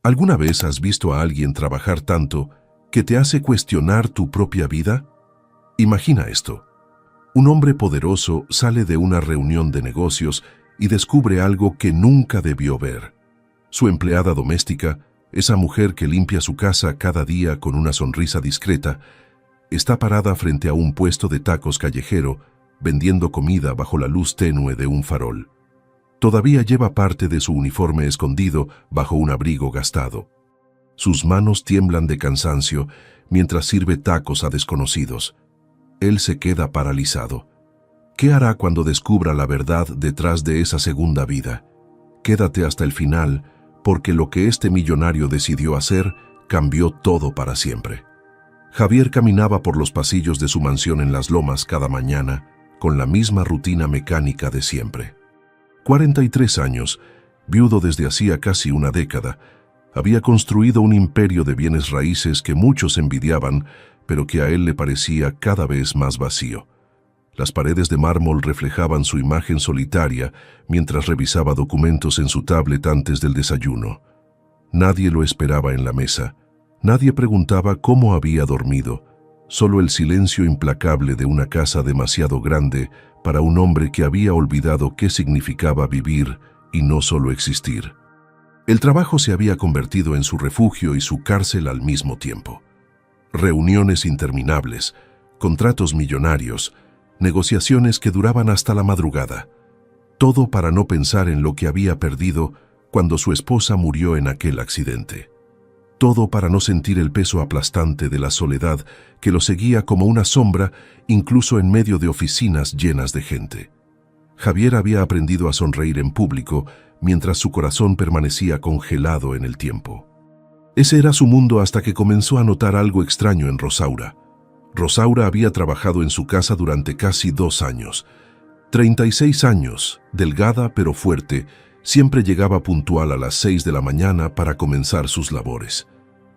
¿Alguna vez has visto a alguien trabajar tanto que te hace cuestionar tu propia vida? Imagina esto. Un hombre poderoso sale de una reunión de negocios y descubre algo que nunca debió ver. Su empleada doméstica, esa mujer que limpia su casa cada día con una sonrisa discreta, está parada frente a un puesto de tacos callejero, vendiendo comida bajo la luz tenue de un farol. Todavía lleva parte de su uniforme escondido bajo un abrigo gastado. Sus manos tiemblan de cansancio mientras sirve tacos a desconocidos. Él se queda paralizado. ¿Qué hará cuando descubra la verdad detrás de esa segunda vida? Quédate hasta el final, porque lo que este millonario decidió hacer cambió todo para siempre. Javier caminaba por los pasillos de su mansión en Las Lomas cada mañana, con la misma rutina mecánica de siempre. 43 años, viudo desde hacía casi una década, había construido un imperio de bienes raíces que muchos envidiaban, pero que a él le parecía cada vez más vacío. Las paredes de mármol reflejaban su imagen solitaria mientras revisaba documentos en su tablet antes del desayuno. Nadie lo esperaba en la mesa. Nadie preguntaba cómo había dormido. Solo el silencio implacable de una casa demasiado grande para un hombre que había olvidado qué significaba vivir y no solo existir. El trabajo se había convertido en su refugio y su cárcel al mismo tiempo. Reuniones interminables, contratos millonarios, negociaciones que duraban hasta la madrugada. Todo para no pensar en lo que había perdido cuando su esposa murió en aquel accidente. Todo para no sentir el peso aplastante de la soledad que lo seguía como una sombra, incluso en medio de oficinas llenas de gente. Javier había aprendido a sonreír en público mientras su corazón permanecía congelado en el tiempo. Ese era su mundo hasta que comenzó a notar algo extraño en Rosaura. Rosaura había trabajado en su casa durante casi 2 años. 36 años, delgada pero fuerte, siempre llegaba puntual a las 6 de la mañana para comenzar sus labores.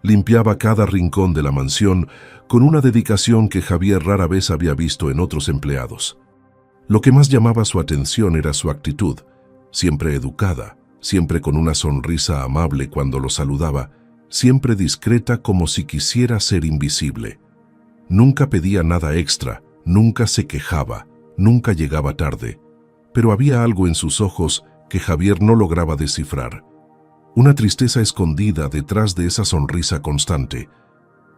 Limpiaba cada rincón de la mansión con una dedicación que Javier rara vez había visto en otros empleados. Lo que más llamaba su atención era su actitud, siempre educada, siempre con una sonrisa amable cuando lo saludaba, siempre discreta como si quisiera ser invisible. Nunca pedía nada extra, nunca se quejaba, nunca llegaba tarde, pero había algo en sus ojos que Javier no lograba descifrar. Una tristeza escondida detrás de esa sonrisa constante,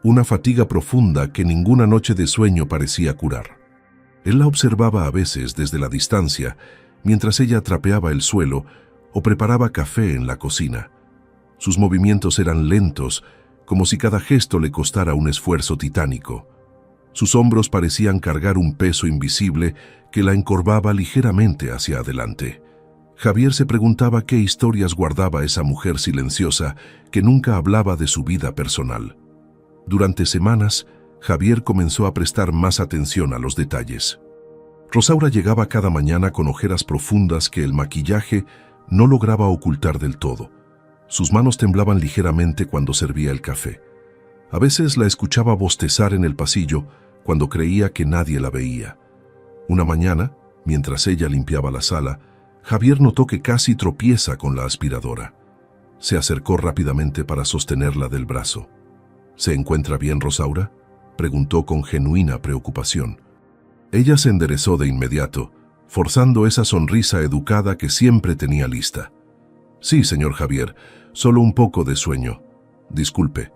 una fatiga profunda que ninguna noche de sueño parecía curar. Él la observaba a veces desde la distancia, mientras ella trapeaba el suelo o preparaba café en la cocina. Sus movimientos eran lentos, como si cada gesto le costara un esfuerzo titánico. Sus hombros parecían cargar un peso invisible que la encorvaba ligeramente hacia adelante. Javier se preguntaba qué historias guardaba esa mujer silenciosa que nunca hablaba de su vida personal. Durante semanas, Javier comenzó a prestar más atención a los detalles. Rosaura llegaba cada mañana con ojeras profundas que el maquillaje no lograba ocultar del todo. Sus manos temblaban ligeramente cuando servía el café. A veces la escuchaba bostezar en el pasillo cuando creía que nadie la veía. Una mañana, mientras ella limpiaba la sala, Javier notó que casi tropieza con la aspiradora. Se acercó rápidamente para sostenerla del brazo. ¿Se encuentra bien, Rosaura?, preguntó con genuina preocupación. Ella se enderezó de inmediato, forzando esa sonrisa educada que siempre tenía lista. Sí, señor Javier, solo un poco de sueño. Disculpe.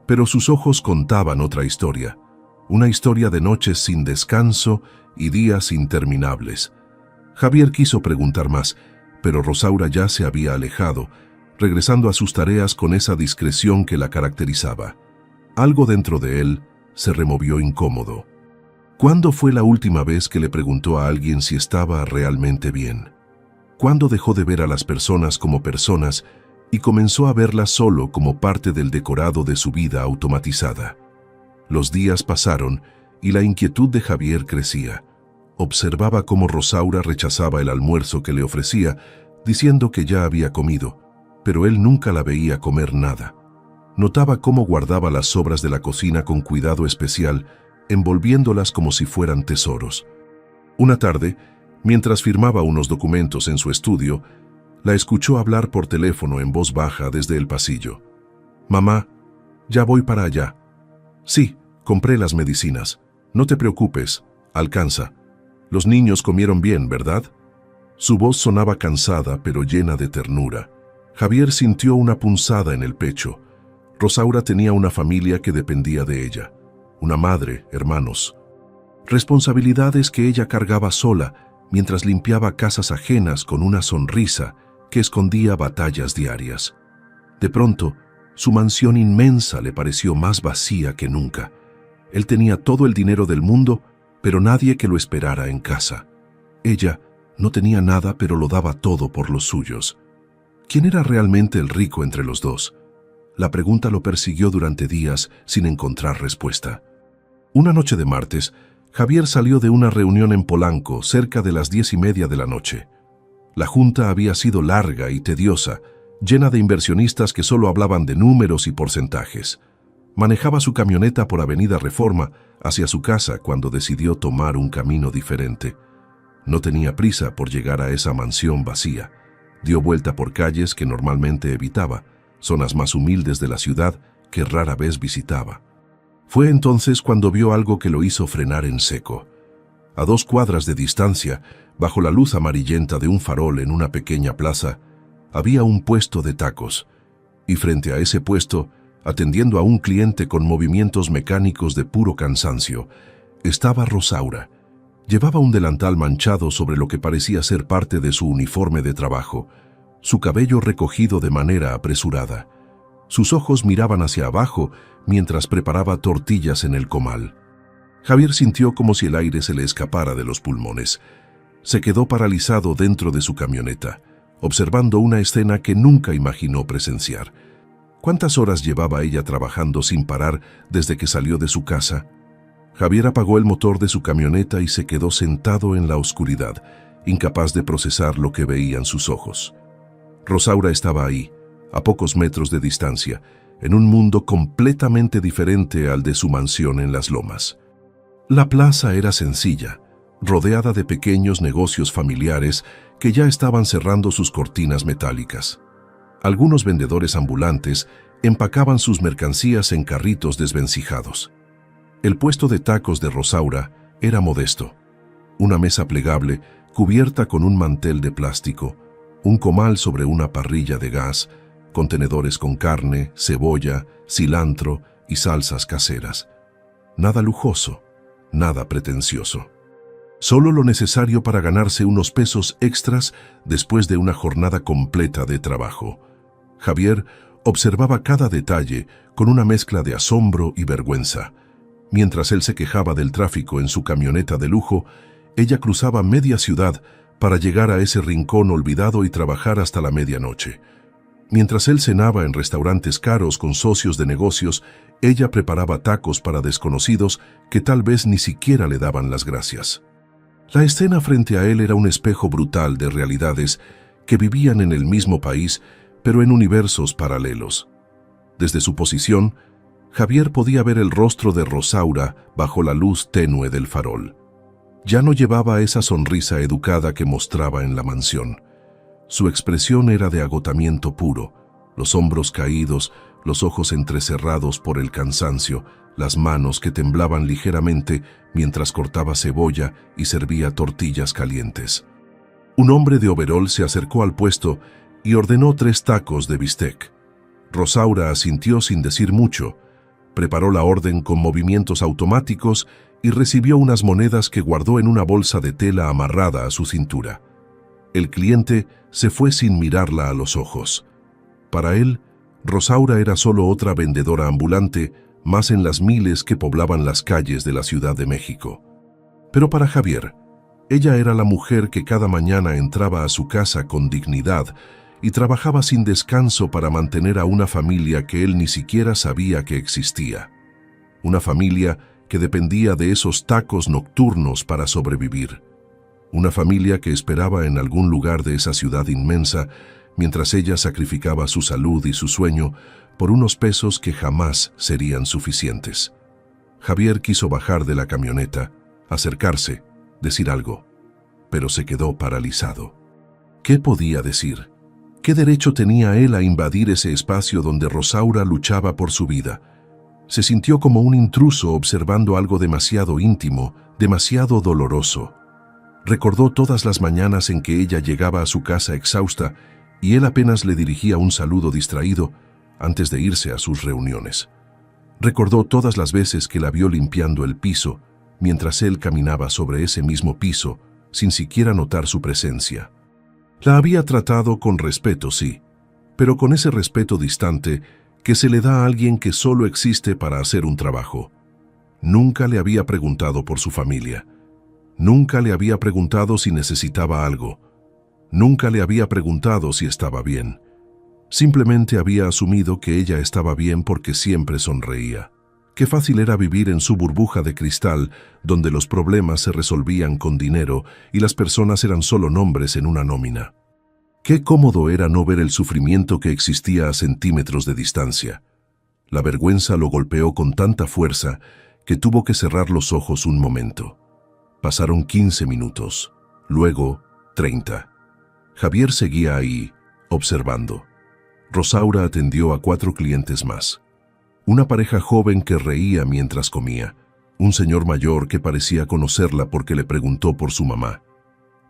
Pero sus ojos contaban otra historia. Una historia de noches sin descanso y días interminables. Javier quiso preguntar más, pero Rosaura ya se había alejado, regresando a sus tareas con esa discreción que la caracterizaba. Algo dentro de él se removió incómodo. ¿Cuándo fue la última vez que le preguntó a alguien si estaba realmente bien? ¿Cuándo dejó de ver a las personas como personas y comenzó a verlas solo como parte del decorado de su vida automatizada? Los días pasaron y la inquietud de Javier crecía. Observaba cómo Rosaura rechazaba el almuerzo que le ofrecía, diciendo que ya había comido, pero él nunca la veía comer nada. Notaba cómo guardaba las sobras de la cocina con cuidado especial, envolviéndolas como si fueran tesoros. Una tarde, mientras firmaba unos documentos en su estudio, La escuchó hablar por teléfono en voz baja desde el pasillo. «Mamá, ya voy para allá». «Sí, compré las medicinas. No te preocupes, alcanza. Los niños comieron bien, ¿verdad?». Su voz sonaba cansada pero llena de ternura. Javier sintió una punzada en el pecho. Rosaura tenía una familia que dependía de ella. Una madre, hermanos. Responsabilidades que ella cargaba sola mientras limpiaba casas ajenas con una sonrisa que escondía batallas diarias. De pronto, su mansión inmensa le pareció más vacía que nunca. Él tenía todo el dinero del mundo, pero nadie que lo esperara en casa. Ella no tenía nada, pero lo daba todo por los suyos. ¿Quién era realmente el rico entre los dos? La pregunta lo persiguió durante días sin encontrar respuesta. Una noche de martes, Javier salió de una reunión en Polanco cerca de las 10:30 de la noche. La junta había sido larga y tediosa, llena de inversionistas que solo hablaban de números y porcentajes. Manejaba su camioneta por Avenida Reforma hacia su casa cuando decidió tomar un camino diferente. No tenía prisa por llegar a esa mansión vacía. Dio vuelta por calles que normalmente evitaba, zonas más humildes de la ciudad que rara vez visitaba. Fue entonces cuando vio algo que lo hizo frenar en seco. A 2 cuadras de distancia, bajo la luz amarillenta de un farol en una pequeña plaza, había un puesto de tacos, y frente a ese puesto, atendiendo a un cliente con movimientos mecánicos de puro cansancio, estaba Rosaura. Llevaba un delantal manchado sobre lo que parecía ser parte de su uniforme de trabajo, su cabello recogido de manera apresurada. Sus ojos miraban hacia abajo mientras preparaba tortillas en el comal. Javier sintió como si el aire se le escapara de los pulmones. Se quedó paralizado dentro de su camioneta, observando una escena que nunca imaginó presenciar. ¿Cuántas horas llevaba ella trabajando sin parar desde que salió de su casa? Javier apagó el motor de su camioneta y se quedó sentado en la oscuridad, incapaz de procesar lo que veían sus ojos. Rosaura estaba ahí, a pocos metros de distancia, en un mundo completamente diferente al de su mansión en las lomas. La plaza era sencilla, rodeada de pequeños negocios familiares que ya estaban cerrando sus cortinas metálicas. Algunos vendedores ambulantes empacaban sus mercancías en carritos desvencijados. El puesto de tacos de Rosaura era modesto. Una mesa plegable cubierta con un mantel de plástico, un comal sobre una parrilla de gas, contenedores con carne, cebolla, cilantro y salsas caseras. Nada lujoso, nada pretencioso. Solo lo necesario para ganarse unos pesos extras después de una jornada completa de trabajo. Javier observaba cada detalle con una mezcla de asombro y vergüenza. Mientras él se quejaba del tráfico en su camioneta de lujo, ella cruzaba media ciudad para llegar a ese rincón olvidado y trabajar hasta la medianoche. Mientras él cenaba en restaurantes caros con socios de negocios, ella preparaba tacos para desconocidos que tal vez ni siquiera le daban las gracias. La escena frente a él era un espejo brutal de realidades que vivían en el mismo país, pero en universos paralelos. Desde su posición, Javier podía ver el rostro de Rosaura bajo la luz tenue del farol. Ya no llevaba esa sonrisa educada que mostraba en la mansión. Su expresión era de agotamiento puro, los hombros caídos, los ojos entrecerrados por el cansancio, las manos que temblaban ligeramente mientras cortaba cebolla y servía tortillas calientes. Un hombre de overol se acercó al puesto y ordenó 3 tacos de bistec. Rosaura asintió sin decir mucho. Preparó la orden con movimientos automáticos y recibió unas monedas que guardó en una bolsa de tela amarrada a su cintura. El cliente se fue sin mirarla a los ojos. Para él, Rosaura era solo otra vendedora ambulante, más en las miles que poblaban las calles de la Ciudad de México. Pero para Javier, ella era la mujer que cada mañana entraba a su casa con dignidad y trabajaba sin descanso para mantener a una familia que él ni siquiera sabía que existía. Una familia que dependía de esos tacos nocturnos para sobrevivir. Una familia que esperaba en algún lugar de esa ciudad inmensa mientras ella sacrificaba su salud y su sueño por unos pesos que jamás serían suficientes. Javier quiso bajar de la camioneta, acercarse, decir algo, pero se quedó paralizado. ¿Qué podía decir? ¿Qué derecho tenía él a invadir ese espacio donde Rosaura luchaba por su vida? Se sintió como un intruso observando algo demasiado íntimo, demasiado doloroso. Recordó todas las mañanas en que ella llegaba a su casa exhausta y él apenas le dirigía un saludo distraído antes de irse a sus reuniones. Recordó todas las veces que la vio limpiando el piso mientras él caminaba sobre ese mismo piso sin siquiera notar su presencia. La había tratado con respeto, sí, pero con ese respeto distante que se le da a alguien que solo existe para hacer un trabajo. Nunca le había preguntado por su familia. Nunca le había preguntado si necesitaba algo. Nunca le había preguntado si estaba bien. Simplemente había asumido que ella estaba bien porque siempre sonreía. Qué fácil era vivir en su burbuja de cristal, donde los problemas se resolvían con dinero y las personas eran solo nombres en una nómina. Qué cómodo era no ver el sufrimiento que existía a centímetros de distancia. La vergüenza lo golpeó con tanta fuerza que tuvo que cerrar los ojos un momento. Pasaron 15 minutos, luego 30. Javier seguía ahí, observando. Rosaura atendió a 4 clientes más. Una pareja joven que reía mientras comía, un señor mayor que parecía conocerla porque le preguntó por su mamá,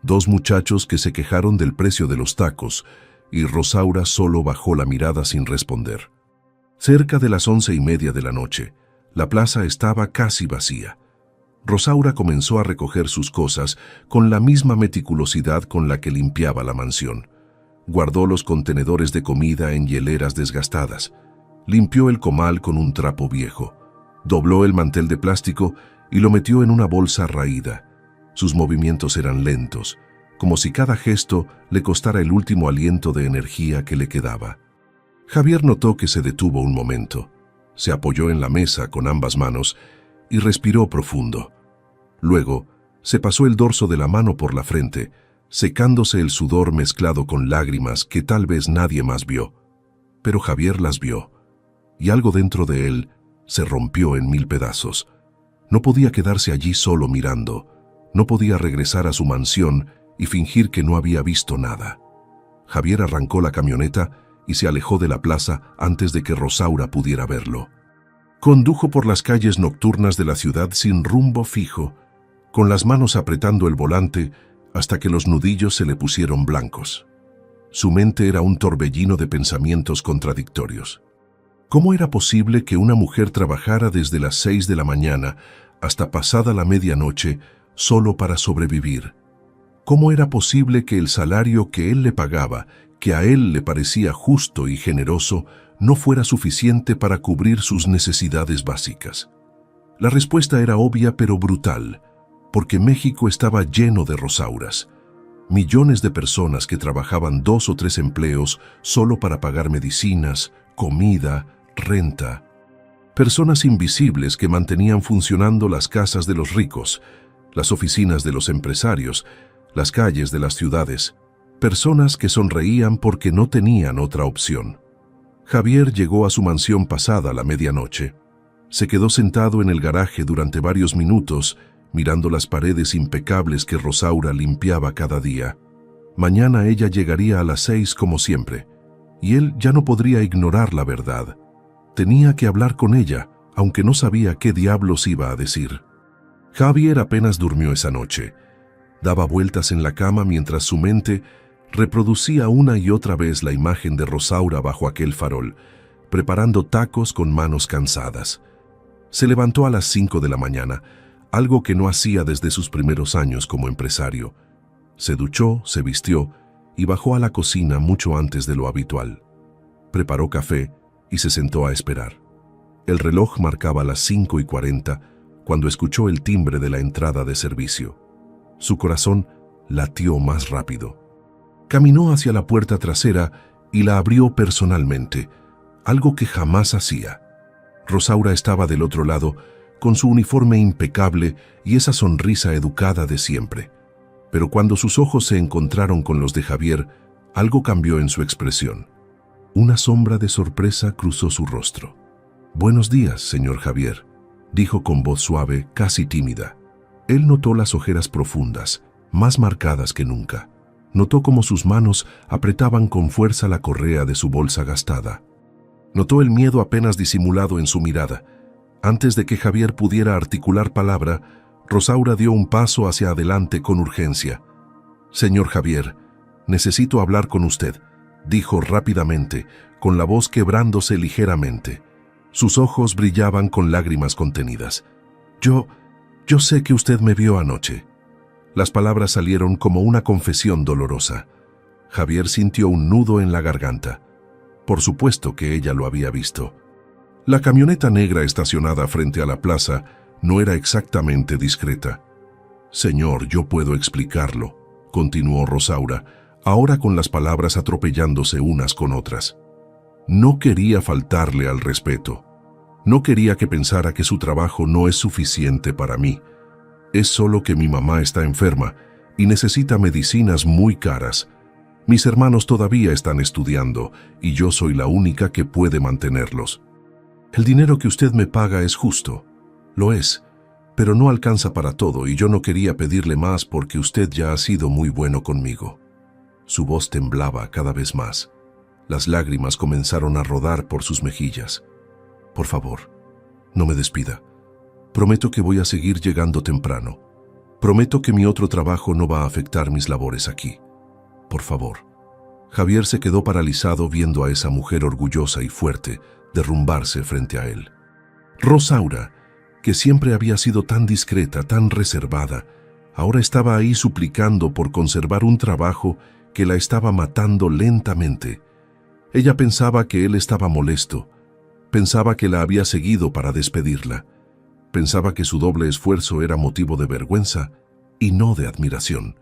2 muchachos que se quejaron del precio de los tacos y Rosaura solo bajó la mirada sin responder. Cerca de las 11:30 de la noche, la plaza estaba casi vacía. Rosaura comenzó a recoger sus cosas con la misma meticulosidad con la que limpiaba la mansión. Guardó los contenedores de comida en hieleras desgastadas. Limpió el comal con un trapo viejo. Dobló el mantel de plástico y lo metió en una bolsa raída. Sus movimientos eran lentos, como si cada gesto le costara el último aliento de energía que le quedaba. Javier notó que se detuvo un momento. Se apoyó en la mesa con ambas manos y respiró profundo. Luego, se pasó el dorso de la mano por la frente, secándose el sudor mezclado con lágrimas que tal vez nadie más vio. Pero Javier las vio. Y algo dentro de él se rompió en 1000 pedazos. No podía quedarse allí solo mirando. No podía regresar a su mansión y fingir que no había visto nada. Javier arrancó la camioneta y se alejó de la plaza antes de que Rosaura pudiera verlo. Condujo por las calles nocturnas de la ciudad sin rumbo fijo, con las manos apretando el volante hasta que los nudillos se le pusieron blancos. Su mente era un torbellino de pensamientos contradictorios. ¿Cómo era posible que una mujer trabajara desde las 6 de la mañana hasta pasada la medianoche solo para sobrevivir? ¿Cómo era posible que el salario que él le pagaba, que a él le parecía justo y generoso, no fuera suficiente para cubrir sus necesidades básicas? La respuesta era obvia pero brutal, porque México estaba lleno de Rosauras. Millones de personas que trabajaban 2 o 3 empleos solo para pagar medicinas, comida, renta. Personas invisibles que mantenían funcionando las casas de los ricos, las oficinas de los empresarios, las calles de las ciudades. Personas que sonreían porque no tenían otra opción. Javier llegó a su mansión pasada la medianoche. Se quedó sentado en el garaje durante varios minutos, mirando las paredes impecables que Rosaura limpiaba cada día. Mañana ella llegaría a las 6 como siempre, y él ya no podría ignorar la verdad. Tenía que hablar con ella, aunque no sabía qué diablos iba a decir. Javier apenas durmió esa noche. Daba vueltas en la cama mientras su mente reproducía una y otra vez la imagen de Rosaura bajo aquel farol, preparando tacos con manos cansadas. Se levantó a las 5 de la mañana, algo que no hacía desde sus primeros años como empresario. Se duchó, se vistió y bajó a la cocina mucho antes de lo habitual. Preparó café y se sentó a esperar. El reloj marcaba las 5:40 cuando escuchó el timbre de la entrada de servicio. Su corazón latió más rápido. Caminó hacia la puerta trasera y la abrió personalmente, algo que jamás hacía. Rosaura estaba del otro lado, con su uniforme impecable y esa sonrisa educada de siempre. Pero cuando sus ojos se encontraron con los de Javier, algo cambió en su expresión. Una sombra de sorpresa cruzó su rostro. «Buenos días, señor Javier», dijo con voz suave, casi tímida. Él notó las ojeras profundas, más marcadas que nunca. Notó cómo sus manos apretaban con fuerza la correa de su bolsa gastada. Notó el miedo apenas disimulado en su mirada. Antes de que Javier pudiera articular palabra, Rosaura dio un paso hacia adelante con urgencia. «Señor Javier, necesito hablar con usted», dijo rápidamente, con la voz quebrándose ligeramente. Sus ojos brillaban con lágrimas contenidas. Yo sé que usted me vio anoche». Las palabras salieron como una confesión dolorosa. Javier sintió un nudo en la garganta. Por supuesto que ella lo había visto. La camioneta negra estacionada frente a la plaza no era exactamente discreta. «Señor, yo puedo explicarlo», continuó Rosaura, ahora con las palabras atropellándose unas con otras. No quería faltarle al respeto. No quería que pensara que su trabajo no es suficiente para mí. Es solo que mi mamá está enferma y necesita medicinas muy caras. Mis hermanos todavía están estudiando y yo soy la única que puede mantenerlos. El dinero que usted me paga es justo. Lo es, pero no alcanza para todo y yo no quería pedirle más porque usted ya ha sido muy bueno conmigo». Su voz temblaba cada vez más. Las lágrimas comenzaron a rodar por sus mejillas. «Por favor, no me despida. Prometo que voy a seguir llegando temprano. Prometo que mi otro trabajo no va a afectar mis labores aquí. Por favor». Javier se quedó paralizado viendo a esa mujer orgullosa y fuerte derrumbarse frente a él. Rosaura, que siempre había sido tan discreta, tan reservada, ahora estaba ahí suplicando por conservar un trabajo que la estaba matando lentamente. Ella pensaba que él estaba molesto, pensaba que la había seguido para despedirla, pensaba que su doble esfuerzo era motivo de vergüenza y no de admiración.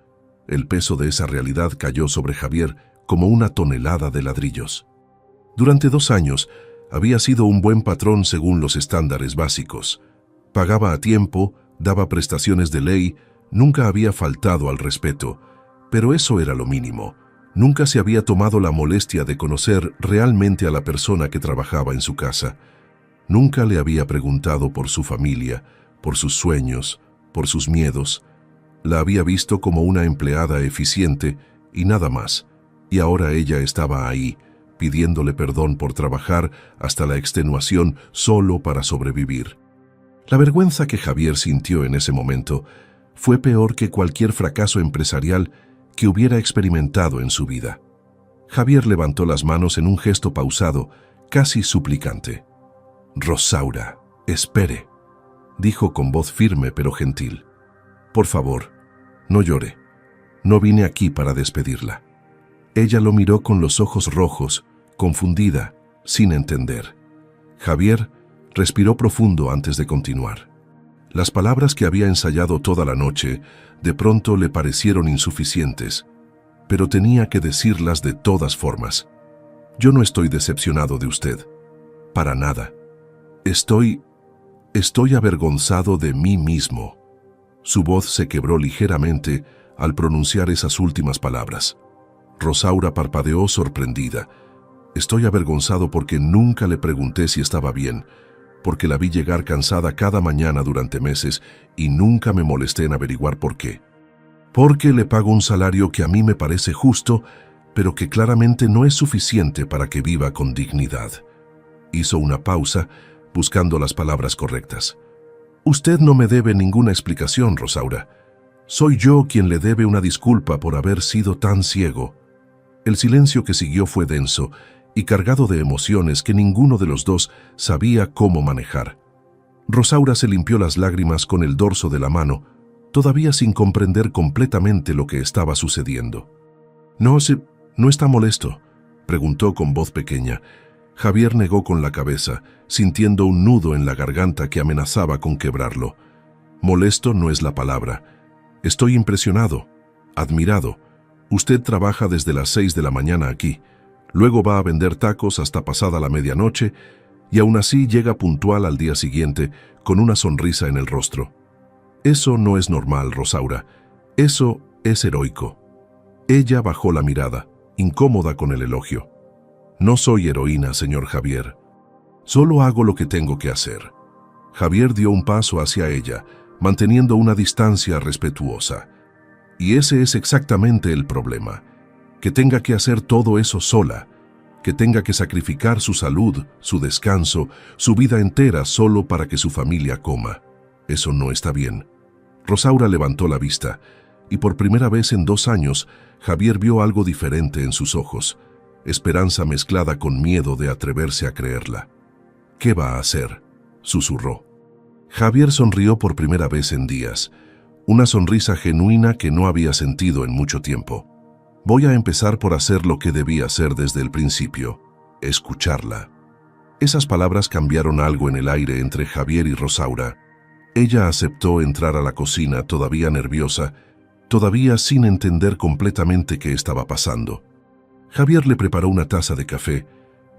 El peso de esa realidad cayó sobre Javier como una tonelada de ladrillos. Durante 2 años había sido un buen patrón según los estándares básicos. Pagaba a tiempo, daba prestaciones de ley, nunca había faltado al respeto, pero eso era lo mínimo. Nunca se había tomado la molestia de conocer realmente a la persona que trabajaba en su casa. Nunca le había preguntado por su familia, por sus sueños, por sus miedos. La había visto como una empleada eficiente y nada más. Y ahora ella estaba ahí, pidiéndole perdón por trabajar hasta la extenuación solo para sobrevivir. La vergüenza que Javier sintió en ese momento fue peor que cualquier fracaso empresarial que hubiera experimentado en su vida. Javier levantó las manos en un gesto pausado, casi suplicante. «Rosaura, espere», dijo con voz firme pero gentil. «Por favor, no llore. No vine aquí para despedirla». Ella lo miró con los ojos rojos, confundida, sin entender. Javier respiró profundo antes de continuar. Las palabras que había ensayado toda la noche de pronto le parecieron insuficientes, pero tenía que decirlas de todas formas. «Yo no estoy decepcionado de usted. Para nada. Estoy avergonzado de mí mismo». Su voz se quebró ligeramente al pronunciar esas últimas palabras. Rosaura parpadeó sorprendida. «Estoy avergonzado porque nunca le pregunté si estaba bien, porque la vi llegar cansada cada mañana durante meses y nunca me molesté en averiguar por qué. Porque le pago un salario que a mí me parece justo, pero que claramente no es suficiente para que viva con dignidad». Hizo una pausa, buscando las palabras correctas. «Usted no me debe ninguna explicación, Rosaura. Soy yo quien le debe una disculpa por haber sido tan ciego». El silencio que siguió fue denso y cargado de emociones que ninguno de los dos sabía cómo manejar. Rosaura se limpió las lágrimas con el dorso de la mano, todavía sin comprender completamente lo que estaba sucediendo. «No está molesto?», preguntó con voz pequeña. Javier negó con la cabeza, sintiendo un nudo en la garganta que amenazaba con quebrarlo. «Molesto no es la palabra. Estoy impresionado, admirado. Usted trabaja desde las 6 de la mañana aquí, luego va a vender tacos hasta pasada la medianoche y aún así llega puntual al día siguiente con una sonrisa en el rostro. Eso no es normal, Rosaura. Eso es heroico». Ella bajó la mirada, incómoda con el elogio. «No soy heroína, señor Javier. Solo hago lo que tengo que hacer». Javier dio un paso hacia ella, manteniendo una distancia respetuosa. Y ese es exactamente el problema, que tenga que hacer todo eso sola, que tenga que sacrificar su salud, su descanso, su vida entera solo para que su familia coma. Eso no está bien. Rosaura levantó la vista, y por primera vez en 2 años, Javier vio algo diferente en sus ojos, esperanza mezclada con miedo de atreverse a creerla. «¿Qué va a hacer?», susurró. Javier sonrió por primera vez en días, una sonrisa genuina que no había sentido en mucho tiempo. «Voy a empezar por hacer lo que debía hacer desde el principio, escucharla». Esas palabras cambiaron algo en el aire entre Javier y Rosaura. Ella aceptó entrar a la cocina todavía nerviosa, todavía sin entender completamente qué estaba pasando. Javier le preparó una taza de café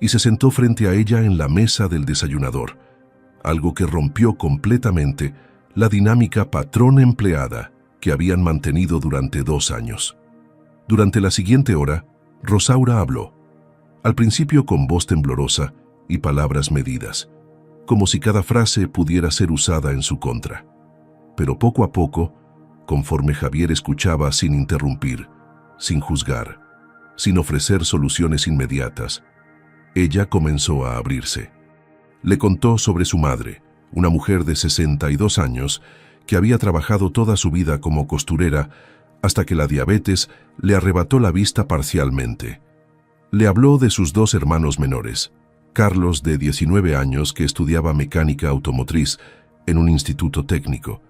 y se sentó frente a ella en la mesa del desayunador, algo que rompió completamente la dinámica patrón-empleada que habían mantenido durante 2 años. Durante la siguiente hora, Rosaura habló, al principio con voz temblorosa y palabras medidas, como si cada frase pudiera ser usada en su contra. Pero poco a poco, conforme Javier escuchaba sin interrumpir, sin juzgar, sin ofrecer soluciones inmediatas, ella comenzó a abrirse. Le contó sobre su madre, una mujer de 62 años que había trabajado toda su vida como costurera hasta que la diabetes le arrebató la vista parcialmente. Le habló de sus 2 hermanos menores, Carlos, de 19 años, que estudiaba mecánica automotriz en un instituto técnico,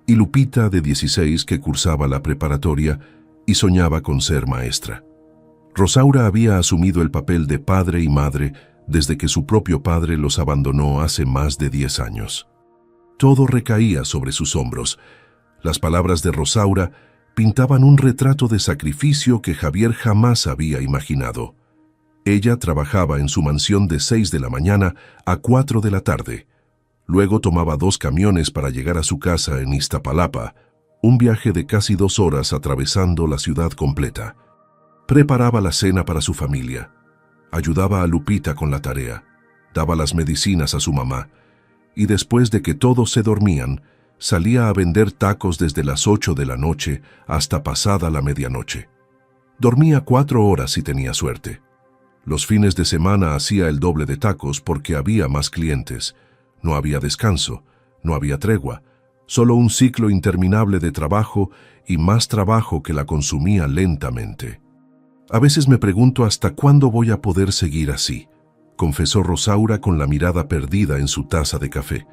y Lupita, de 16, que cursaba la preparatoria y soñaba con ser maestra. Rosaura había asumido el papel de padre y madre desde que su propio padre los abandonó hace más de 10 años. Todo recaía sobre sus hombros. Las palabras de Rosaura pintaban un retrato de sacrificio que Javier jamás había imaginado. Ella trabajaba en su mansión de 6 de la mañana a 4 de la tarde. Luego tomaba 2 camiones para llegar a su casa en Iztapalapa, un viaje de casi 2 horas atravesando la ciudad completa. Preparaba la cena para su familia, ayudaba a Lupita con la tarea, daba las medicinas a su mamá, y después de que todos se dormían, salía a vender tacos desde las 8 de la noche hasta pasada la medianoche. Dormía 4 horas si tenía suerte. Los fines de semana hacía el doble de tacos porque había más clientes. No había descanso, no había tregua, solo un ciclo interminable de trabajo y más trabajo que la consumía lentamente. «A veces me pregunto hasta cuándo voy a poder seguir así», confesó Rosaura con la mirada perdida en su taza de café.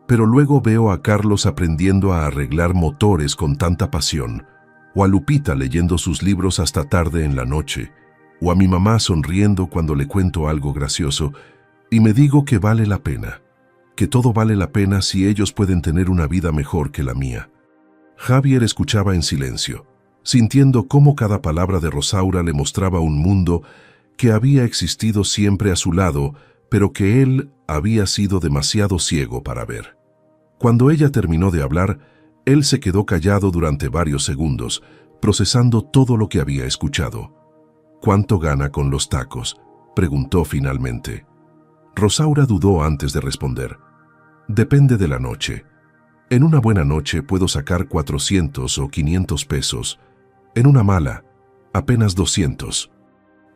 «Pero luego veo a Carlos aprendiendo a arreglar motores con tanta pasión, o a Lupita leyendo sus libros hasta tarde en la noche, o a mi mamá sonriendo cuando le cuento algo gracioso, y me digo que vale la pena, que todo vale la pena si ellos pueden tener una vida mejor que la mía». Javier escuchaba en silencio, sintiendo cómo cada palabra de Rosaura le mostraba un mundo que había existido siempre a su lado, pero que él había sido demasiado ciego para ver. Cuando ella terminó de hablar, él se quedó callado durante varios segundos, procesando todo lo que había escuchado. «¿Cuánto gana con los tacos?», preguntó finalmente. Rosaura dudó antes de responder. «Depende de la noche. En una buena noche puedo sacar 400 o 500 pesos. En una mala, apenas 200.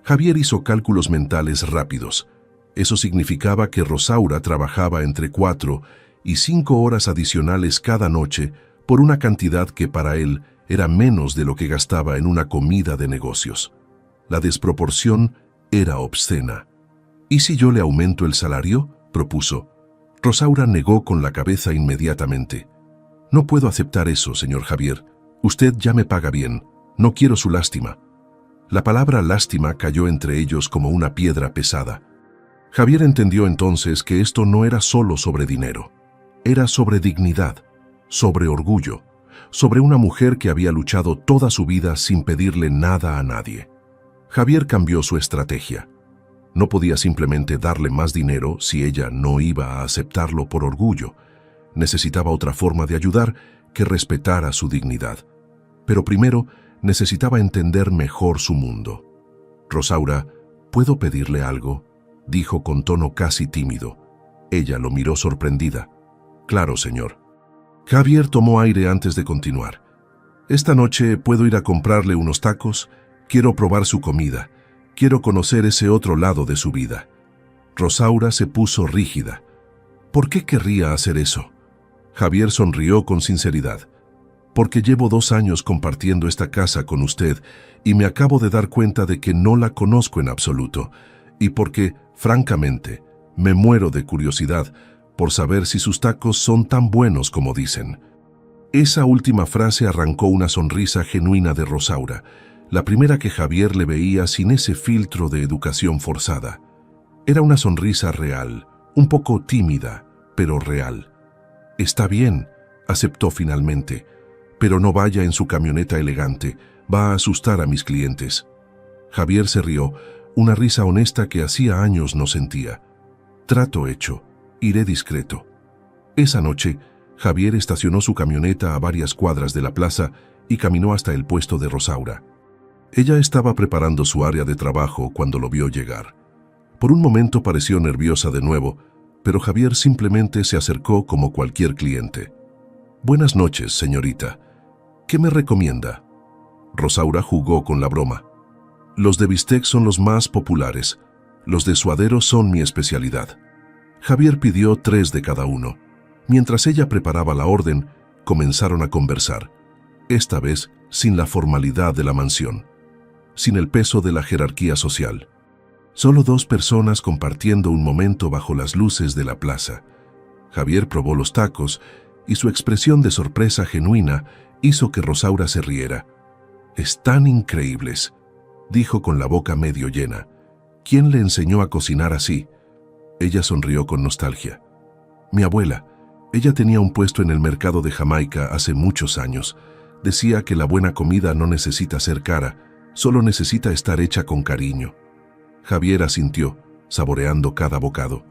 Javier hizo cálculos mentales rápidos. Eso significaba que Rosaura trabajaba entre 4 y 5 horas adicionales cada noche por una cantidad que para él era menos de lo que gastaba en una comida de negocios. La desproporción era obscena. «¿Y si yo le aumento el salario?», propuso. Rosaura negó con la cabeza inmediatamente. «No puedo aceptar eso, señor Javier. Usted ya me paga bien. No quiero su lástima». La palabra lástima cayó entre ellos como una piedra pesada. Javier entendió entonces que esto no era solo sobre dinero. Era sobre dignidad, sobre orgullo, sobre una mujer que había luchado toda su vida sin pedirle nada a nadie. Javier cambió su estrategia. No podía simplemente darle más dinero si ella no iba a aceptarlo por orgullo. Necesitaba otra forma de ayudar que respetara su dignidad. Pero primero necesitaba entender mejor su mundo. «Rosaura, ¿puedo pedirle algo?», dijo con tono casi tímido. Ella lo miró sorprendida. «Claro, señor». Javier tomó aire antes de continuar. Esta noche puedo ir a comprarle unos tacos, quiero probar su comida, quiero conocer ese otro lado de su vida. Rosaura se puso rígida. ¿Por qué querría hacer eso? Javier sonrió con sinceridad. Porque llevo 2 años compartiendo esta casa con usted y me acabo de dar cuenta de que no la conozco en absoluto, y porque, francamente, me muero de curiosidad por saber si sus tacos son tan buenos como dicen. Esa última frase arrancó una sonrisa genuina de Rosaura, la primera que Javier le veía sin ese filtro de educación forzada. Era una sonrisa real, un poco tímida, pero real. Está bien, aceptó finalmente, pero no vaya en su camioneta elegante, va a asustar a mis clientes. Javier se rió, una risa honesta que hacía años no sentía. Trato hecho, iré discreto. Esa noche, Javier estacionó su camioneta a varias cuadras de la plaza y caminó hasta el puesto de Rosaura. Ella estaba preparando su área de trabajo cuando lo vio llegar. Por un momento pareció nerviosa de nuevo, pero Javier simplemente se acercó como cualquier cliente. «Buenas noches, señorita. ¿Qué me recomienda?» Rosaura jugó con la broma. «Los de bistec son los más populares. Los de suadero son mi especialidad». Javier pidió 3 de cada uno. Mientras ella preparaba la orden, comenzaron a conversar. Esta vez sin la formalidad de la mansión, sin el peso de la jerarquía social. Solo 2 personas compartiendo un momento bajo las luces de la plaza. Javier probó los tacos y su expresión de sorpresa genuina hizo que Rosaura se riera. «Están increíbles», dijo con la boca medio llena. «¿Quién le enseñó a cocinar así?» Ella sonrió con nostalgia. «Mi abuela. Ella tenía un puesto en el mercado de Jamaica hace muchos años. Decía que la buena comida no necesita ser cara, solo necesita estar hecha con cariño». Javier asintió, saboreando cada bocado.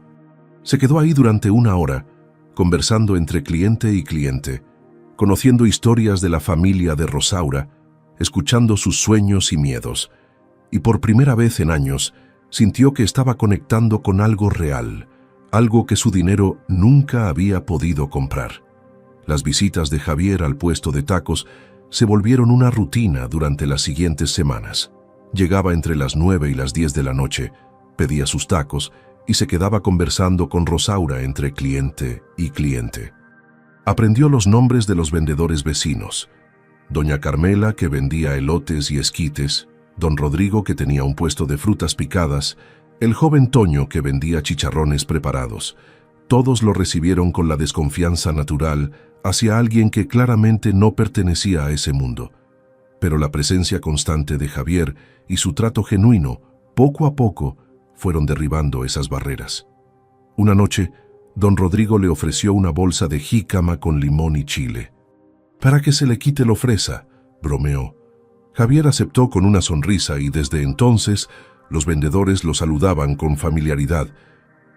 Se quedó ahí durante 1 hora, conversando entre cliente y cliente, conociendo historias de la familia de Rosaura, escuchando sus sueños y miedos, y por primera vez en años sintió que estaba conectando con algo real, algo que su dinero nunca había podido comprar. Las visitas de Javier al puesto de tacos se volvieron una rutina durante las siguientes semanas. Llegaba entre las 9 y las 10 de la noche, pedía sus tacos y se quedaba conversando con Rosaura entre cliente y cliente. Aprendió los nombres de los vendedores vecinos. Doña Carmela, que vendía elotes y esquites, don Rodrigo, que tenía un puesto de frutas picadas, el joven Toño, que vendía chicharrones preparados. Todos lo recibieron con la desconfianza natural hacia alguien que claramente no pertenecía a ese mundo. Pero la presencia constante de Javier y su trato genuino, poco a poco, fueron derribando esas barreras. Una noche, don Rodrigo le ofreció una bolsa de jícama con limón y chile. «Para que se le quite lo fresa», bromeó. Javier aceptó con una sonrisa y desde entonces los vendedores lo saludaban con familiaridad.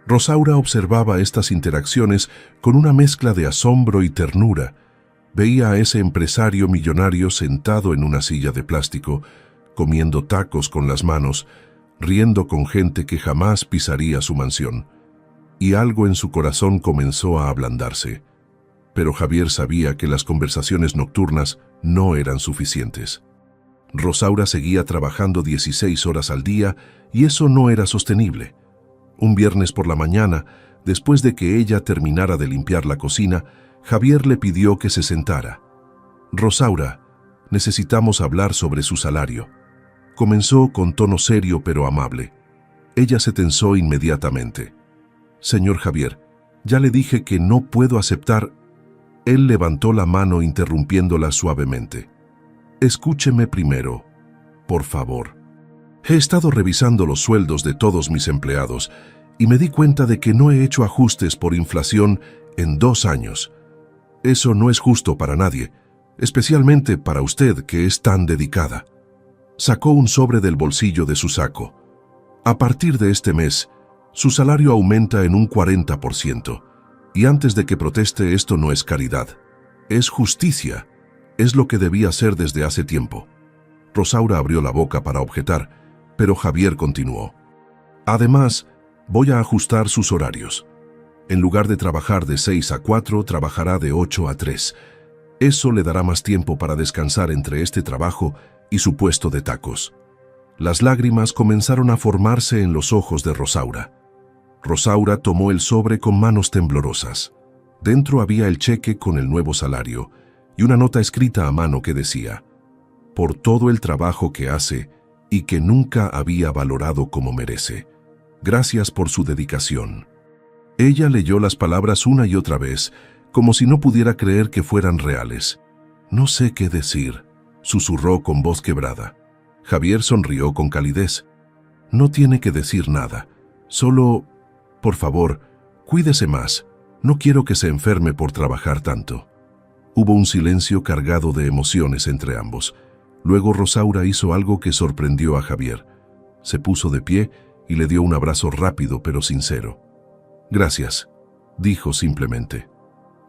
Rosaura observaba estas interacciones con una mezcla de asombro y ternura. Veía a ese empresario millonario sentado en una silla de plástico, comiendo tacos con las manos, riendo con gente que jamás pisaría su mansión. Y algo en su corazón comenzó a ablandarse. Pero Javier sabía que las conversaciones nocturnas no eran suficientes. Rosaura seguía trabajando 16 horas al día y eso no era sostenible. Un viernes por la mañana, después de que ella terminara de limpiar la cocina, Javier le pidió que se sentara. «Rosaura, necesitamos hablar sobre su salario». Comenzó con tono serio pero amable. Ella se tensó inmediatamente. «Señor Javier, ya le dije que no puedo aceptar». Él levantó la mano interrumpiéndola suavemente. «Escúcheme primero, por favor. He estado revisando los sueldos de todos mis empleados y me di cuenta de que no he hecho ajustes por inflación en 2 años. Eso no es justo para nadie, especialmente para usted que es tan dedicada». Sacó un sobre del bolsillo de su saco. «A partir de este mes, su salario aumenta en un 40%. Y antes de que proteste, esto no es caridad. Es justicia. Es lo que debía hacer desde hace tiempo». Rosaura abrió la boca para objetar, pero Javier continuó. «Además, voy a ajustar sus horarios. En lugar de trabajar de 6 a 4, trabajará de 8 a 3. Eso le dará más tiempo para descansar entre este trabajo y su puesto de tacos. Las lágrimas comenzaron a formarse en los ojos de Rosaura. Rosaura tomó el sobre con manos temblorosas. Dentro había el cheque con el nuevo salario y una nota escrita a mano que decía: por todo el trabajo que hace y que nunca había valorado como merece. Gracias por su dedicación. Ella leyó las palabras una y otra vez, como si no pudiera creer que fueran reales. No sé qué decir, susurró con voz quebrada. Javier sonrió con calidez. No tiene que decir nada, solo, por favor, cuídese más. No quiero que se enferme por trabajar tanto. Hubo un silencio cargado de emociones entre ambos. Luego Rosaura hizo algo que sorprendió a Javier. Se puso de pie y le dio un abrazo rápido pero sincero. Gracias, dijo simplemente.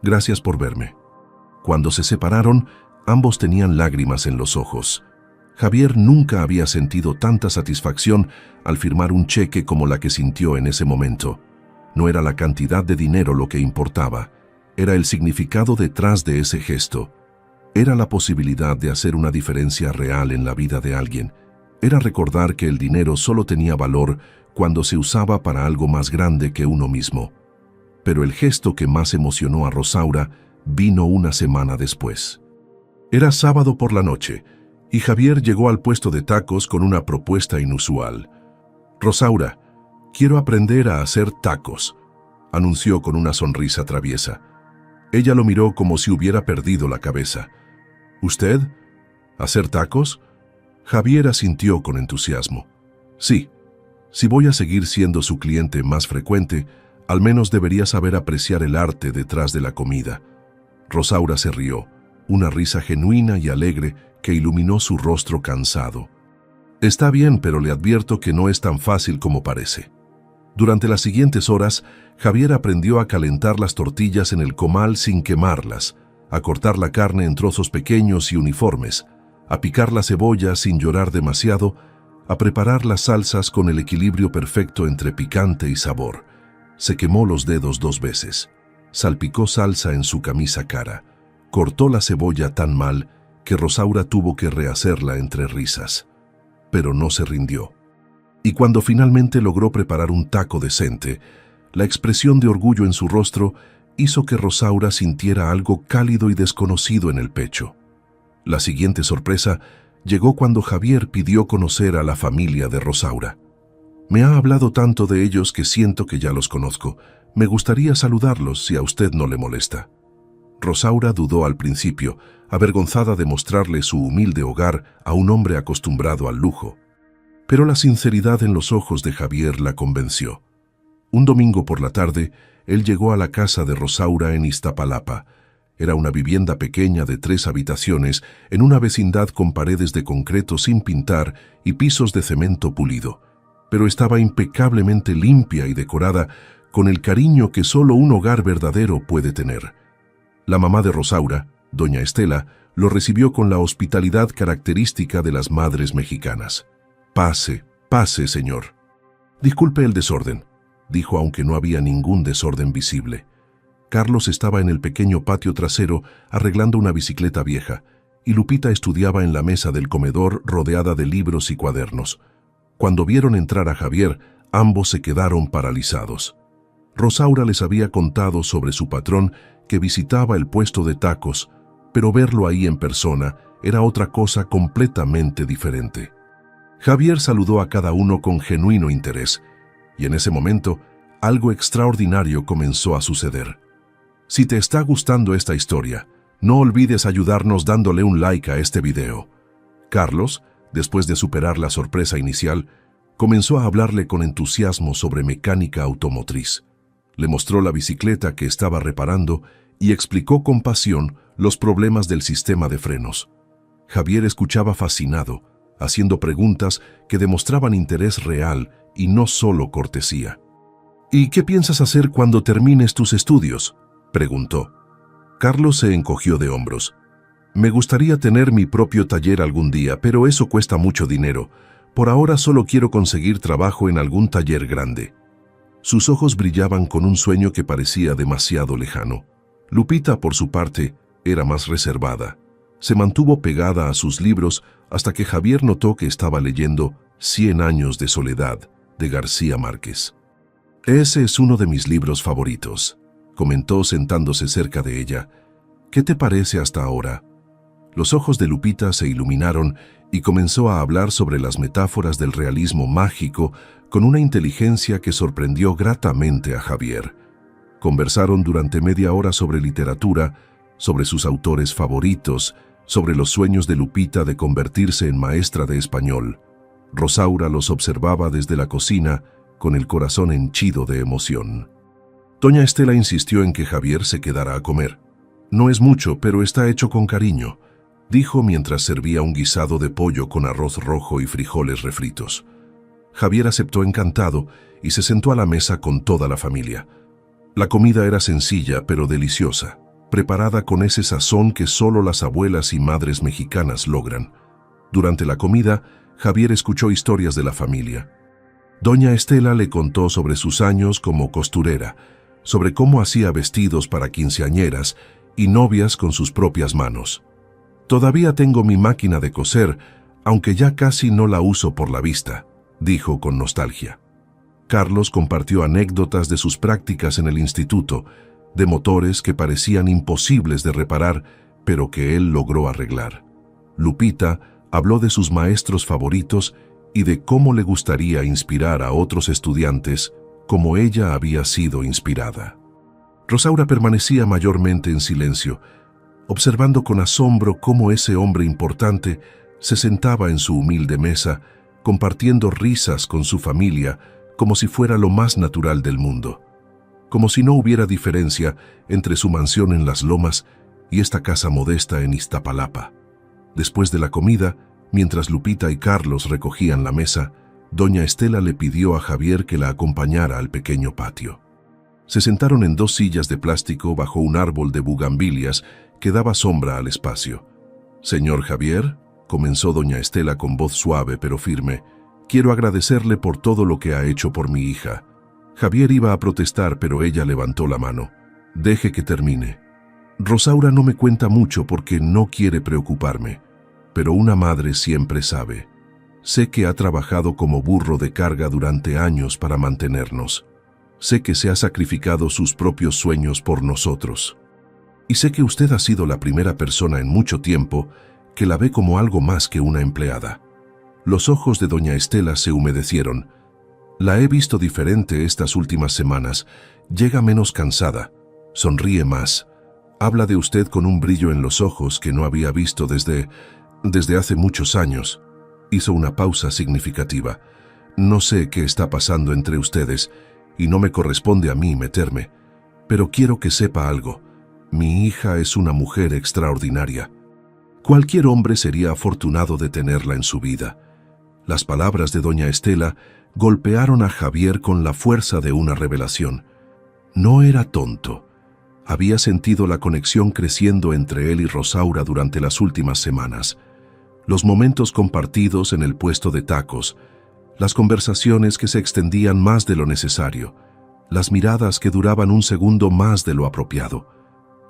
Gracias por verme. Cuando se separaron, ambos tenían lágrimas en los ojos. Javier nunca había sentido tanta satisfacción al firmar un cheque como la que sintió en ese momento. No era la cantidad de dinero lo que importaba, era el significado detrás de ese gesto. Era la posibilidad de hacer una diferencia real en la vida de alguien. Era recordar que el dinero solo tenía valor cuando se usaba para algo más grande que uno mismo. Pero el gesto que más emocionó a Rosaura vino una semana después. Era sábado por la noche, y Javier llegó al puesto de tacos con una propuesta inusual. Rosaura, quiero aprender a hacer tacos, anunció con una sonrisa traviesa. Ella lo miró como si hubiera perdido la cabeza. ¿Usted? ¿Hacer tacos? Javier asintió con entusiasmo. Sí, si voy a seguir siendo su cliente más frecuente, al menos debería saber apreciar el arte detrás de la comida. Rosaura se rió, una risa genuina y alegre que iluminó su rostro cansado. Está bien, pero le advierto que no es tan fácil como parece. Durante las siguientes horas, Javier aprendió a calentar las tortillas en el comal sin quemarlas, a cortar la carne en trozos pequeños y uniformes, a picar la cebolla sin llorar demasiado, a preparar las salsas con el equilibrio perfecto entre picante y sabor. Se quemó los dedos 2 veces, salpicó salsa en su camisa cara, cortó la cebolla tan mal que Rosaura tuvo que rehacerla entre risas. Pero no se rindió. Y cuando finalmente logró preparar un taco decente, la expresión de orgullo en su rostro hizo que Rosaura sintiera algo cálido y desconocido en el pecho. La siguiente sorpresa llegó cuando Javier pidió conocer a la familia de Rosaura. Me ha hablado tanto de ellos que siento que ya los conozco. Me gustaría saludarlos si a usted no le molesta. Rosaura dudó al principio, avergonzada de mostrarle su humilde hogar a un hombre acostumbrado al lujo. Pero la sinceridad en los ojos de Javier la convenció. Un domingo por la tarde, él llegó a la casa de Rosaura en Iztapalapa. Era una vivienda pequeña de 3 habitaciones en una vecindad con paredes de concreto sin pintar y pisos de cemento pulido. Pero estaba impecablemente limpia y decorada con el cariño que solo un hogar verdadero puede tener. La mamá de Rosaura, doña Estela, lo recibió con la hospitalidad característica de las madres mexicanas. «Pase, pase, señor». «Disculpe el desorden», dijo aunque no había ningún desorden visible. Carlos estaba en el pequeño patio trasero arreglando una bicicleta vieja, y Lupita estudiaba en la mesa del comedor rodeada de libros y cuadernos. Cuando vieron entrar a Javier, ambos se quedaron paralizados. Rosaura les había contado sobre su patrón que visitaba el puesto de tacos, pero verlo ahí en persona era otra cosa completamente diferente. Javier saludó a cada uno con genuino interés, y en ese momento, algo extraordinario comenzó a suceder. Si te está gustando esta historia, no olvides ayudarnos dándole un like a este video. Carlos, después de superar la sorpresa inicial, comenzó a hablarle con entusiasmo sobre mecánica automotriz. Le mostró la bicicleta que estaba reparando y explicó con pasión los problemas del sistema de frenos. Javier escuchaba fascinado, haciendo preguntas que demostraban interés real y no solo cortesía. «¿Y qué piensas hacer cuando termines tus estudios?», preguntó. Carlos se encogió de hombros. «Me gustaría tener mi propio taller algún día, pero eso cuesta mucho dinero. Por ahora solo quiero conseguir trabajo en algún taller grande». Sus ojos brillaban con un sueño que parecía demasiado lejano. Lupita, por su parte, Era más reservada. Se mantuvo pegada a sus libros hasta que Javier notó que estaba leyendo 100 años de soledad, de García Márquez. «Ese es uno de mis libros favoritos», comentó sentándose cerca de ella. «¿Qué te parece hasta ahora?» Los ojos de Lupita se iluminaron y comenzó a hablar sobre las metáforas del realismo mágico con una inteligencia que sorprendió gratamente a Javier. Conversaron durante media hora sobre literatura, sobre sus autores favoritos, sobre los sueños de Lupita de convertirse en maestra de español. Rosaura los observaba desde la cocina con el corazón henchido de emoción. Doña Estela insistió en que Javier se quedara a comer. «No es mucho, pero está hecho con cariño», dijo mientras servía un guisado de pollo con arroz rojo y frijoles refritos. Javier aceptó encantado y se sentó a la mesa con toda la familia. La comida era sencilla pero deliciosa, preparada con ese sazón que solo las abuelas y madres mexicanas logran. Durante la comida, Javier escuchó historias de la familia. Doña Estela le contó sobre sus años como costurera, sobre cómo hacía vestidos para quinceañeras y novias con sus propias manos. «Todavía tengo mi máquina de coser, aunque ya casi no la uso por la vista», dijo con nostalgia. Carlos compartió anécdotas de sus prácticas en el instituto, de motores que parecían imposibles de reparar, pero que él logró arreglar. Lupita habló de sus maestros favoritos y de cómo le gustaría inspirar a otros estudiantes como ella había sido inspirada. Rosaura permanecía mayormente en silencio, observando con asombro cómo ese hombre importante se sentaba en su humilde mesa, compartiendo risas con su familia como si fuera lo más natural del mundo. Como si no hubiera diferencia entre su mansión en Las Lomas y esta casa modesta en Iztapalapa. Después de la comida, mientras Lupita y Carlos recogían la mesa, doña Estela le pidió a Javier que la acompañara al pequeño patio. Se sentaron en 2 sillas de plástico bajo un árbol de bugambilias que daba sombra al espacio. «Señor Javier», comenzó doña Estela con voz suave pero firme, «quiero agradecerle por todo lo que ha hecho por mi hija». Javier iba a protestar, pero ella levantó la mano. «Deje que termine. Rosaura no me cuenta mucho porque no quiere preocuparme, pero una madre siempre sabe. Sé que ha trabajado como burro de carga durante años para mantenernos. Sé que se ha sacrificado sus propios sueños por nosotros. Y sé que usted ha sido la primera persona en mucho tiempo que la ve como algo más que una empleada». Los ojos de doña Estela se humedecieron. «La he visto diferente estas últimas semanas. Llega menos cansada, sonríe más. Habla de usted con un brillo en los ojos que no había visto desde hace muchos años». Hizo una pausa significativa. «No sé qué está pasando entre ustedes y no me corresponde a mí meterme, pero quiero que sepa algo. Mi hija es una mujer extraordinaria. Cualquier hombre sería afortunado de tenerla en su vida». Las palabras de doña Estela golpearon a Javier con la fuerza de una revelación. No era tonto. Había sentido la conexión creciendo entre él y Rosaura durante las últimas semanas. Los momentos compartidos en el puesto de tacos, las conversaciones que se extendían más de lo necesario, las miradas que duraban un segundo más de lo apropiado,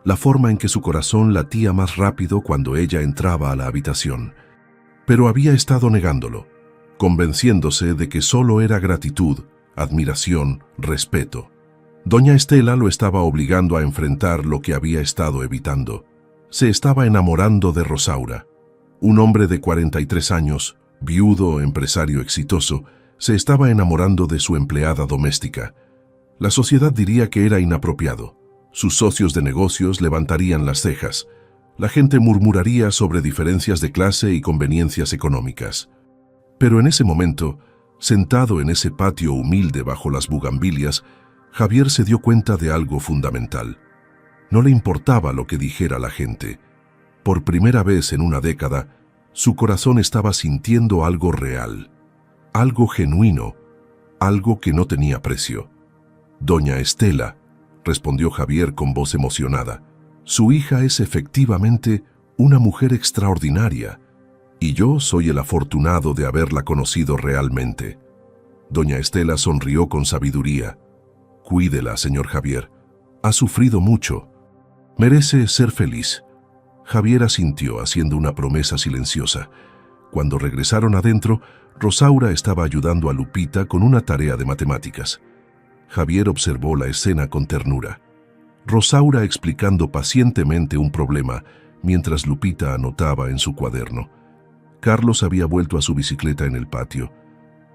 la forma en que su corazón latía más rápido cuando ella entraba a la habitación. Pero había estado negándolo, convenciéndose de que solo era gratitud, admiración, respeto. Doña Estela lo estaba obligando a enfrentar lo que había estado evitando. Se estaba enamorando de Rosaura. Un hombre de 43 años, viudo, empresario exitoso, se estaba enamorando de su empleada doméstica. La sociedad diría que era inapropiado. Sus socios de negocios levantarían las cejas. La gente murmuraría sobre diferencias de clase y conveniencias económicas. Pero en ese momento, sentado en ese patio humilde bajo las bugambilias, Javier se dio cuenta de algo fundamental. No le importaba lo que dijera la gente. Por primera vez en una década, su corazón estaba sintiendo algo real, algo genuino, algo que no tenía precio. «Doña Estela», respondió Javier con voz emocionada, «su hija es efectivamente una mujer extraordinaria, y yo soy el afortunado de haberla conocido realmente». Doña Estela sonrió con sabiduría. «Cuídela, señor Javier. Ha sufrido mucho. Merece ser feliz. Javier asintió, haciendo una promesa silenciosa. Cuando regresaron adentro, Rosaura estaba ayudando a Lupita con una tarea de matemáticas. Javier observó la escena con ternura. Rosaura explicando pacientemente un problema, mientras Lupita anotaba en su cuaderno. Carlos había vuelto a su bicicleta en el patio.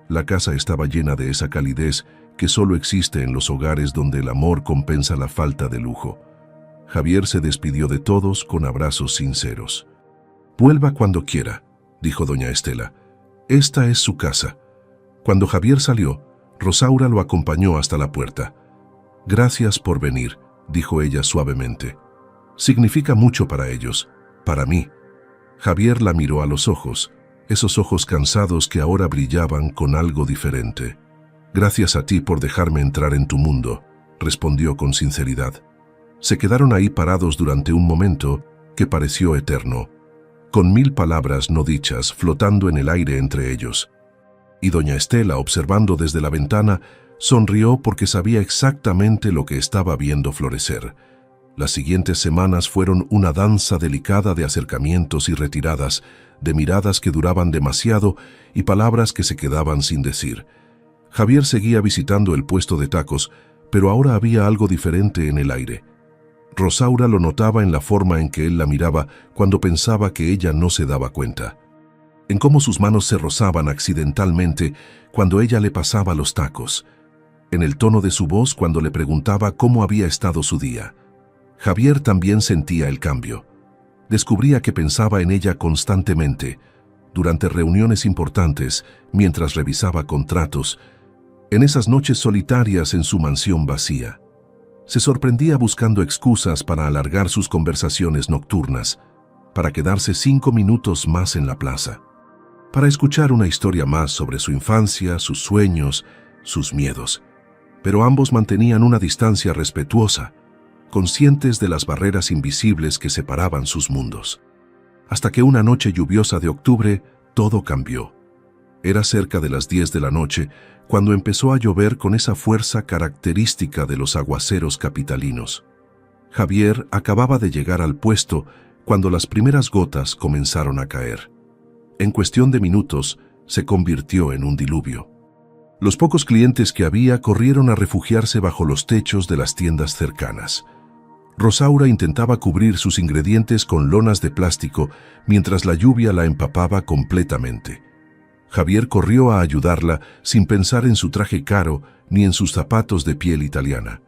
La casa estaba llena de esa calidez que solo existe en los hogares donde el amor compensa la falta de lujo. Javier se despidió de todos con abrazos sinceros. «Vuelva cuando quiera», dijo doña Estela. «Esta es su casa». Cuando Javier salió, Rosaura lo acompañó hasta la puerta. «Gracias por venir», dijo ella suavemente. «Significa mucho para ellos, para mí». Javier la miró a los ojos, esos ojos cansados que ahora brillaban con algo diferente. «Gracias a ti por dejarme entrar en tu mundo», respondió con sinceridad. Se quedaron ahí parados durante un momento que pareció eterno, con 1000 palabras no dichas flotando en el aire entre ellos. Y doña Estela, observando desde la ventana, sonrió porque sabía exactamente lo que estaba viendo florecer. Las siguientes semanas fueron una danza delicada de acercamientos y retiradas, de miradas que duraban demasiado y palabras que se quedaban sin decir. Javier seguía visitando el puesto de tacos, pero ahora había algo diferente en el aire. Rosaura lo notaba en la forma en que él la miraba cuando pensaba que ella no se daba cuenta. En cómo sus manos se rozaban accidentalmente cuando ella le pasaba los tacos. En el tono de su voz cuando le preguntaba cómo había estado su día. Javier también sentía el cambio. Descubría que pensaba en ella constantemente, durante reuniones importantes, mientras revisaba contratos, en esas noches solitarias en su mansión vacía. Se sorprendía buscando excusas para alargar sus conversaciones nocturnas, para quedarse 5 minutos más en la plaza, para escuchar una historia más sobre su infancia, sus sueños, sus miedos. Pero ambos mantenían una distancia respetuosa, conscientes de las barreras invisibles que separaban sus mundos. Hasta que una noche lluviosa de octubre, todo cambió. Era cerca de las 10 de la noche, cuando empezó a llover con esa fuerza característica de los aguaceros capitalinos. Javier acababa de llegar al puesto cuando las primeras gotas comenzaron a caer. En cuestión de minutos, se convirtió en un diluvio. Los pocos clientes que había corrieron a refugiarse bajo los techos de las tiendas cercanas. Rosaura intentaba cubrir sus ingredientes con lonas de plástico mientras la lluvia la empapaba completamente. Javier corrió a ayudarla sin pensar en su traje caro ni en sus zapatos de piel italiana.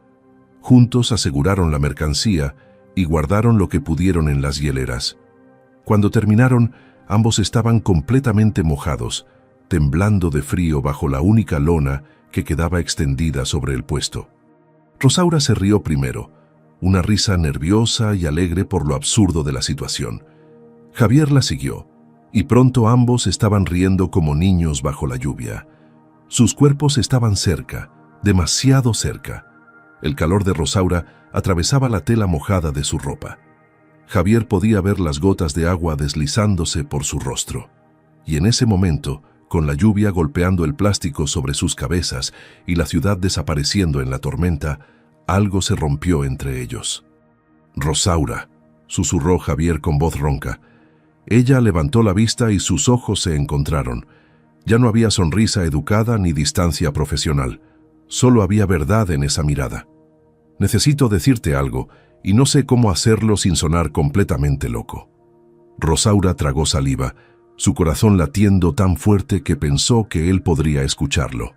Juntos aseguraron la mercancía y guardaron lo que pudieron en las hieleras. Cuando terminaron, ambos estaban completamente mojados, temblando de frío bajo la única lona que quedaba extendida sobre el puesto. Rosaura se rió primero, una risa nerviosa y alegre por lo absurdo de la situación. Javier la siguió, y pronto ambos estaban riendo como niños bajo la lluvia. Sus cuerpos estaban cerca, demasiado cerca. El calor de Rosaura atravesaba la tela mojada de su ropa. Javier podía ver las gotas de agua deslizándose por su rostro. Y en ese momento, con la lluvia golpeando el plástico sobre sus cabezas y la ciudad desapareciendo en la tormenta, algo se rompió entre ellos. «Rosaura», susurró Javier con voz ronca. Ella levantó la vista y sus ojos se encontraron. Ya no había sonrisa educada ni distancia profesional. Solo había verdad en esa mirada. «Necesito decirte algo, y no sé cómo hacerlo sin sonar completamente loco». Rosaura tragó saliva, su corazón latiendo tan fuerte que pensó que él podría escucharlo.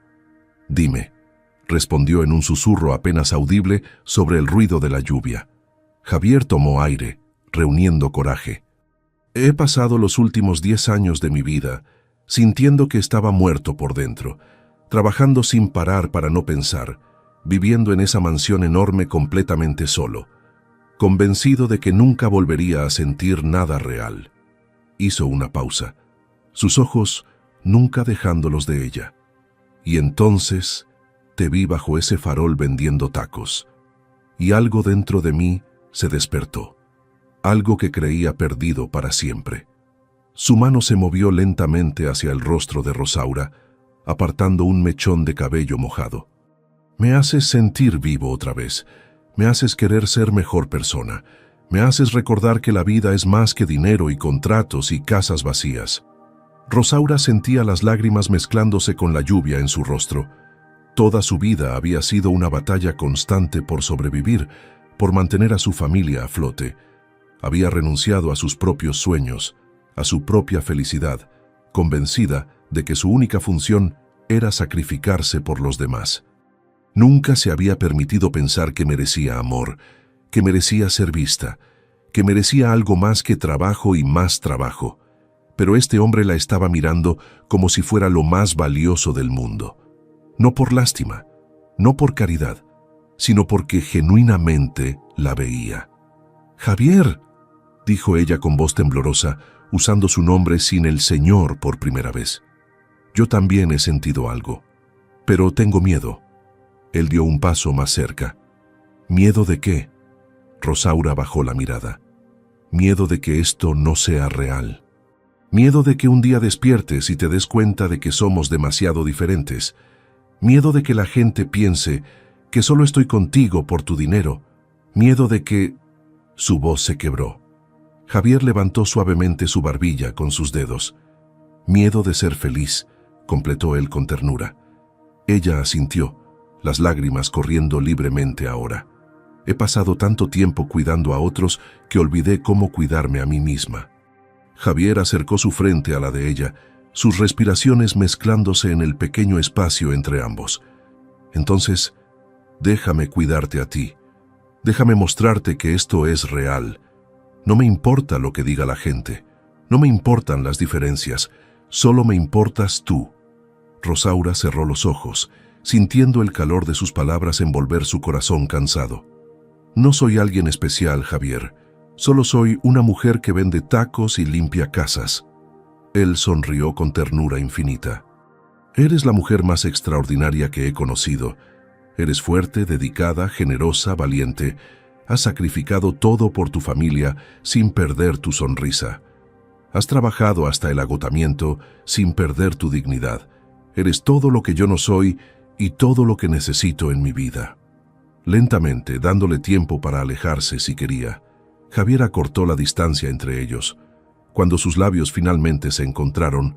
«Dime», respondió en un susurro apenas audible sobre el ruido de la lluvia. Javier tomó aire, reuniendo coraje. «He pasado los últimos 10 años de mi vida sintiendo que estaba muerto por dentro, trabajando sin parar para no pensar, viviendo en esa mansión enorme completamente solo, convencido de que nunca volvería a sentir nada real». Hizo una pausa, sus ojos nunca dejándolos de ella. «Y entonces te vi bajo ese farol vendiendo tacos, y algo dentro de mí se despertó. Algo que creía perdido para siempre». Su mano se movió lentamente hacia el rostro de Rosaura, apartando un mechón de cabello mojado. «Me haces sentir vivo otra vez, me haces querer ser mejor persona, Me haces recordar que la vida es más que dinero y contratos y casas vacías. Rosaura sentía las lágrimas mezclándose con la lluvia en su rostro. Toda su vida había sido una batalla constante por sobrevivir, por mantener a su familia a flote. Había renunciado a sus propios sueños, a su propia felicidad, convencida de que su única función era sacrificarse por los demás. Nunca se había permitido pensar que merecía amor, que merecía ser vista, que merecía algo más que trabajo y más trabajo. Pero este hombre la estaba mirando como si fuera lo más valioso del mundo. No por lástima, no por caridad, sino porque genuinamente la veía. «Javier», dijo ella con voz temblorosa, usando su nombre sin el señor por primera vez. «Yo también he sentido algo, pero tengo miedo». Él dio un paso más cerca. «¿Miedo de qué?». Rosaura bajó la mirada. «Miedo de que esto no sea real. Miedo de que un día despiertes y te des cuenta de que somos demasiado diferentes. Miedo de que la gente piense que solo estoy contigo por tu dinero. Miedo de que...». Su voz se quebró. Javier levantó suavemente su barbilla con sus dedos. «Miedo de ser feliz», completó él con ternura. Ella asintió, las lágrimas corriendo libremente ahora. «He pasado tanto tiempo cuidando a otros que olvidé cómo cuidarme a mí misma». Javier acercó su frente a la de ella, sus respiraciones mezclándose en el pequeño espacio entre ambos. «Entonces, déjame cuidarte a ti. Déjame mostrarte que esto es real. No me importa lo que diga la gente. No me importan las diferencias. Solo me importas tú». Rosaura cerró los ojos, sintiendo el calor de sus palabras envolver su corazón cansado. «No soy alguien especial, Javier. Solo soy una mujer que vende tacos y limpia casas». Él sonrió con ternura infinita. «Eres la mujer más extraordinaria que he conocido. Eres fuerte, dedicada, generosa, valiente. Has sacrificado todo por tu familia sin perder tu sonrisa. Has trabajado hasta el agotamiento sin perder tu dignidad. Eres todo lo que yo no soy y todo lo que necesito en mi vida». Lentamente, dándole tiempo para alejarse si quería, Javier acortó la distancia entre ellos. Cuando sus labios finalmente se encontraron,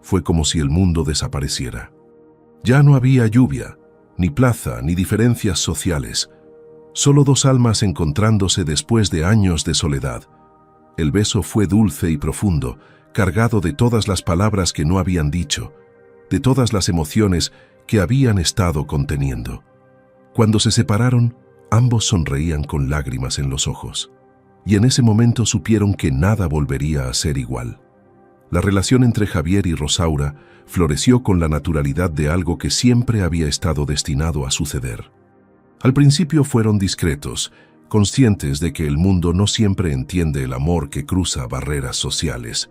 fue como si el mundo desapareciera. Ya no había lluvia, ni plaza, ni diferencias sociales. Solo dos almas encontrándose después de años de soledad. El beso fue dulce y profundo, cargado de todas las palabras que no habían dicho, de todas las emociones que habían estado conteniendo. Cuando se separaron, ambos sonreían con lágrimas en los ojos. Y en ese momento supieron que nada volvería a ser igual. La relación entre Javier y Rosaura floreció con la naturalidad de algo que siempre había estado destinado a suceder. Al principio fueron discretos, conscientes de que el mundo no siempre entiende el amor que cruza barreras sociales.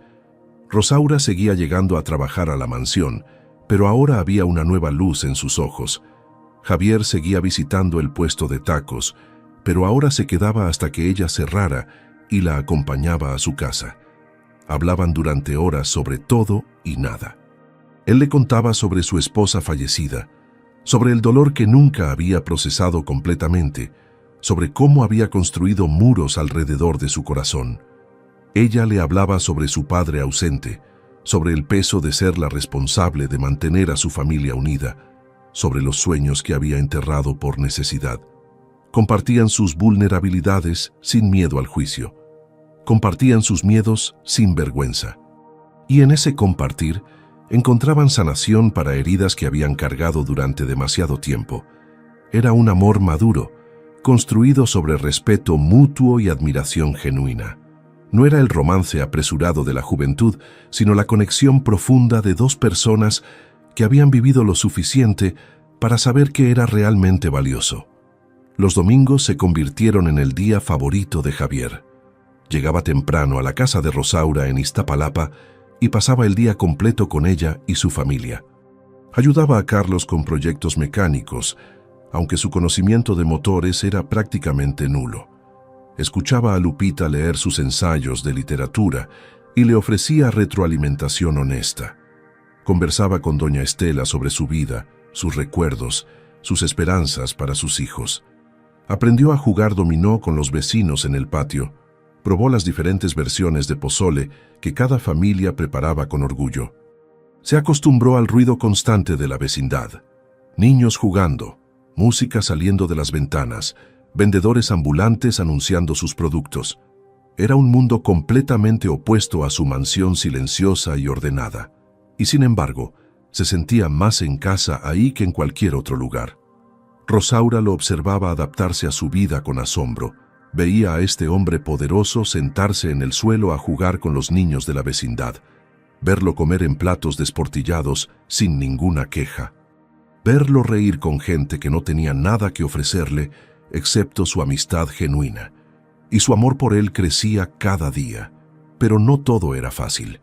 Rosaura seguía llegando a trabajar a la mansión, pero ahora había una nueva luz en sus ojos. Javier seguía visitando el puesto de tacos, pero ahora se quedaba hasta que ella cerrara y la acompañaba a su casa. Hablaban durante horas sobre todo y nada. Él le contaba sobre su esposa fallecida, sobre el dolor que nunca había procesado completamente, sobre cómo había construido muros alrededor de su corazón. Ella le hablaba sobre su padre ausente, sobre el peso de ser la responsable de mantener a su familia unida, sobre los sueños que había enterrado por necesidad. Compartían sus vulnerabilidades sin miedo al juicio. Compartían sus miedos sin vergüenza. Y en ese compartir encontraban sanación para heridas que habían cargado durante demasiado tiempo. Era un amor maduro, construido sobre respeto mutuo y admiración genuina. No era el romance apresurado de la juventud, sino la conexión profunda de dos personas que habían vivido lo suficiente para saber que era realmente valioso. Los domingos se convirtieron en el día favorito de Javier. Llegaba temprano a la casa de Rosaura en Iztapalapa y pasaba el día completo con ella y su familia. Ayudaba a Carlos con proyectos mecánicos, aunque su conocimiento de motores era prácticamente nulo. Escuchaba a Lupita leer sus ensayos de literatura y le ofrecía retroalimentación honesta. Conversaba con doña Estela sobre su vida, sus recuerdos, sus esperanzas para sus hijos. Aprendió a jugar dominó con los vecinos en el patio, Probó las diferentes versiones de pozole que cada familia preparaba con orgullo. Se acostumbró al ruido constante de la vecindad. Niños jugando, música saliendo de las ventanas, vendedores ambulantes anunciando sus productos. Era un mundo completamente opuesto a su mansión silenciosa y ordenada. Y sin embargo, se sentía más en casa ahí que en cualquier otro lugar. Rosaura lo observaba adaptarse a su vida con asombro. Veía a este hombre poderoso sentarse en el suelo a jugar con los niños de la vecindad, verlo comer en platos desportillados sin ninguna queja, verlo reír con gente que no tenía nada que ofrecerle excepto su amistad genuina, y su amor por él crecía cada día. Pero no todo era fácil.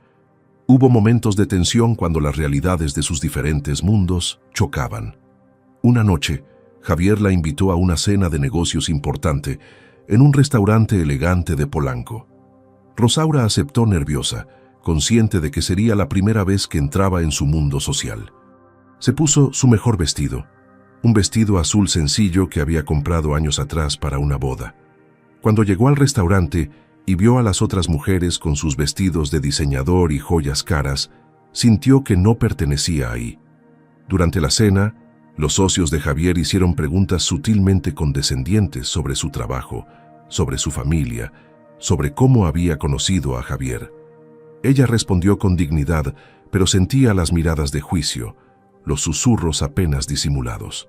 Hubo momentos de tensión cuando las realidades de sus diferentes mundos chocaban. Una noche, Javier la invitó a una cena de negocios importante en un restaurante elegante de Polanco. Rosaura aceptó nerviosa, consciente de que sería la primera vez que entraba en su mundo social. Se puso su mejor vestido, un vestido azul sencillo que había comprado años atrás para una boda. Cuando llegó al restaurante y vio a las otras mujeres con sus vestidos de diseñador y joyas caras, sintió que no pertenecía ahí. Durante la cena, los socios de Javier hicieron preguntas sutilmente condescendientes sobre su trabajo, sobre su familia, sobre cómo había conocido a Javier. Ella respondió con dignidad, pero sentía las miradas de juicio, los susurros apenas disimulados.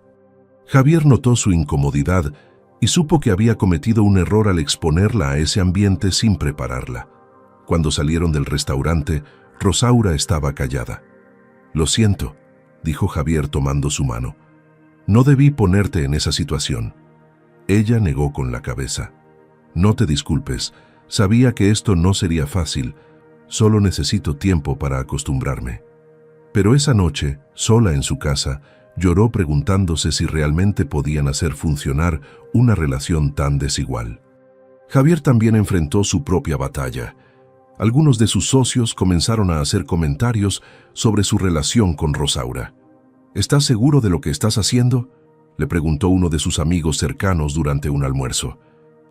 Javier notó su incomodidad y supo que había cometido un error al exponerla a ese ambiente sin prepararla. Cuando salieron del restaurante, Rosaura estaba callada. «Lo siento», dijo Javier tomando su mano. «No debí ponerte en esa situación». Ella negó con la cabeza. «No te disculpes, sabía que esto no sería fácil, solo necesito tiempo para acostumbrarme». Pero esa noche, sola en su casa, lloró preguntándose si realmente podían hacer funcionar una relación tan desigual. Javier también enfrentó su propia batalla. Algunos de sus socios comenzaron a hacer comentarios sobre su relación con Rosaura. «¿Estás seguro de lo que estás haciendo?», le preguntó uno de sus amigos cercanos durante un almuerzo.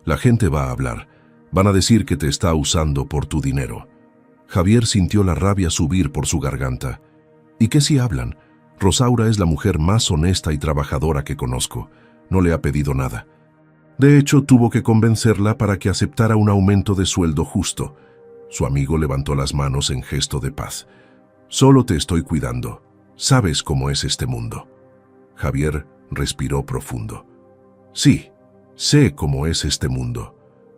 «La gente va a hablar. Van a decir que te está usando por tu dinero». Javier sintió la rabia subir por su garganta. «¿Y qué si hablan? Rosaura es la mujer más honesta y trabajadora que conozco. No le ha pedido nada. De hecho, tuvo que convencerla para que aceptara un aumento de sueldo justo». Su amigo levantó las manos en gesto de paz. «Solo te estoy cuidando. Sabes cómo es este mundo». Javier respiró profundo. «Sí, sé cómo es este mundo.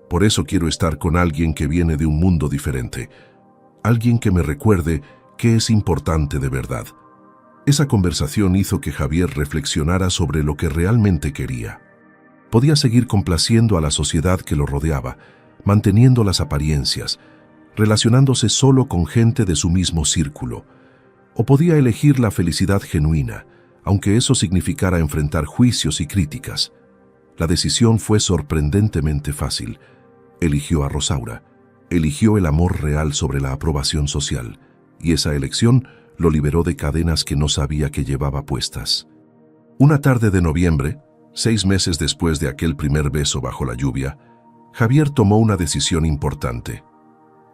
Por eso quiero estar con alguien que viene de un mundo diferente. Alguien que me recuerde que es importante de verdad». Esa conversación hizo que Javier reflexionara sobre lo que realmente quería. Podía seguir complaciendo a la sociedad que lo rodeaba, manteniendo las apariencias, relacionándose solo con gente de su mismo círculo, o podía elegir la felicidad genuina, aunque eso significara enfrentar juicios y críticas. La decisión fue sorprendentemente fácil. Eligió a Rosaura, eligió el amor real sobre la aprobación social, y esa elección lo liberó de cadenas que no sabía que llevaba puestas. Una tarde de noviembre, 6 meses después de aquel primer beso bajo la lluvia, Javier tomó una decisión importante.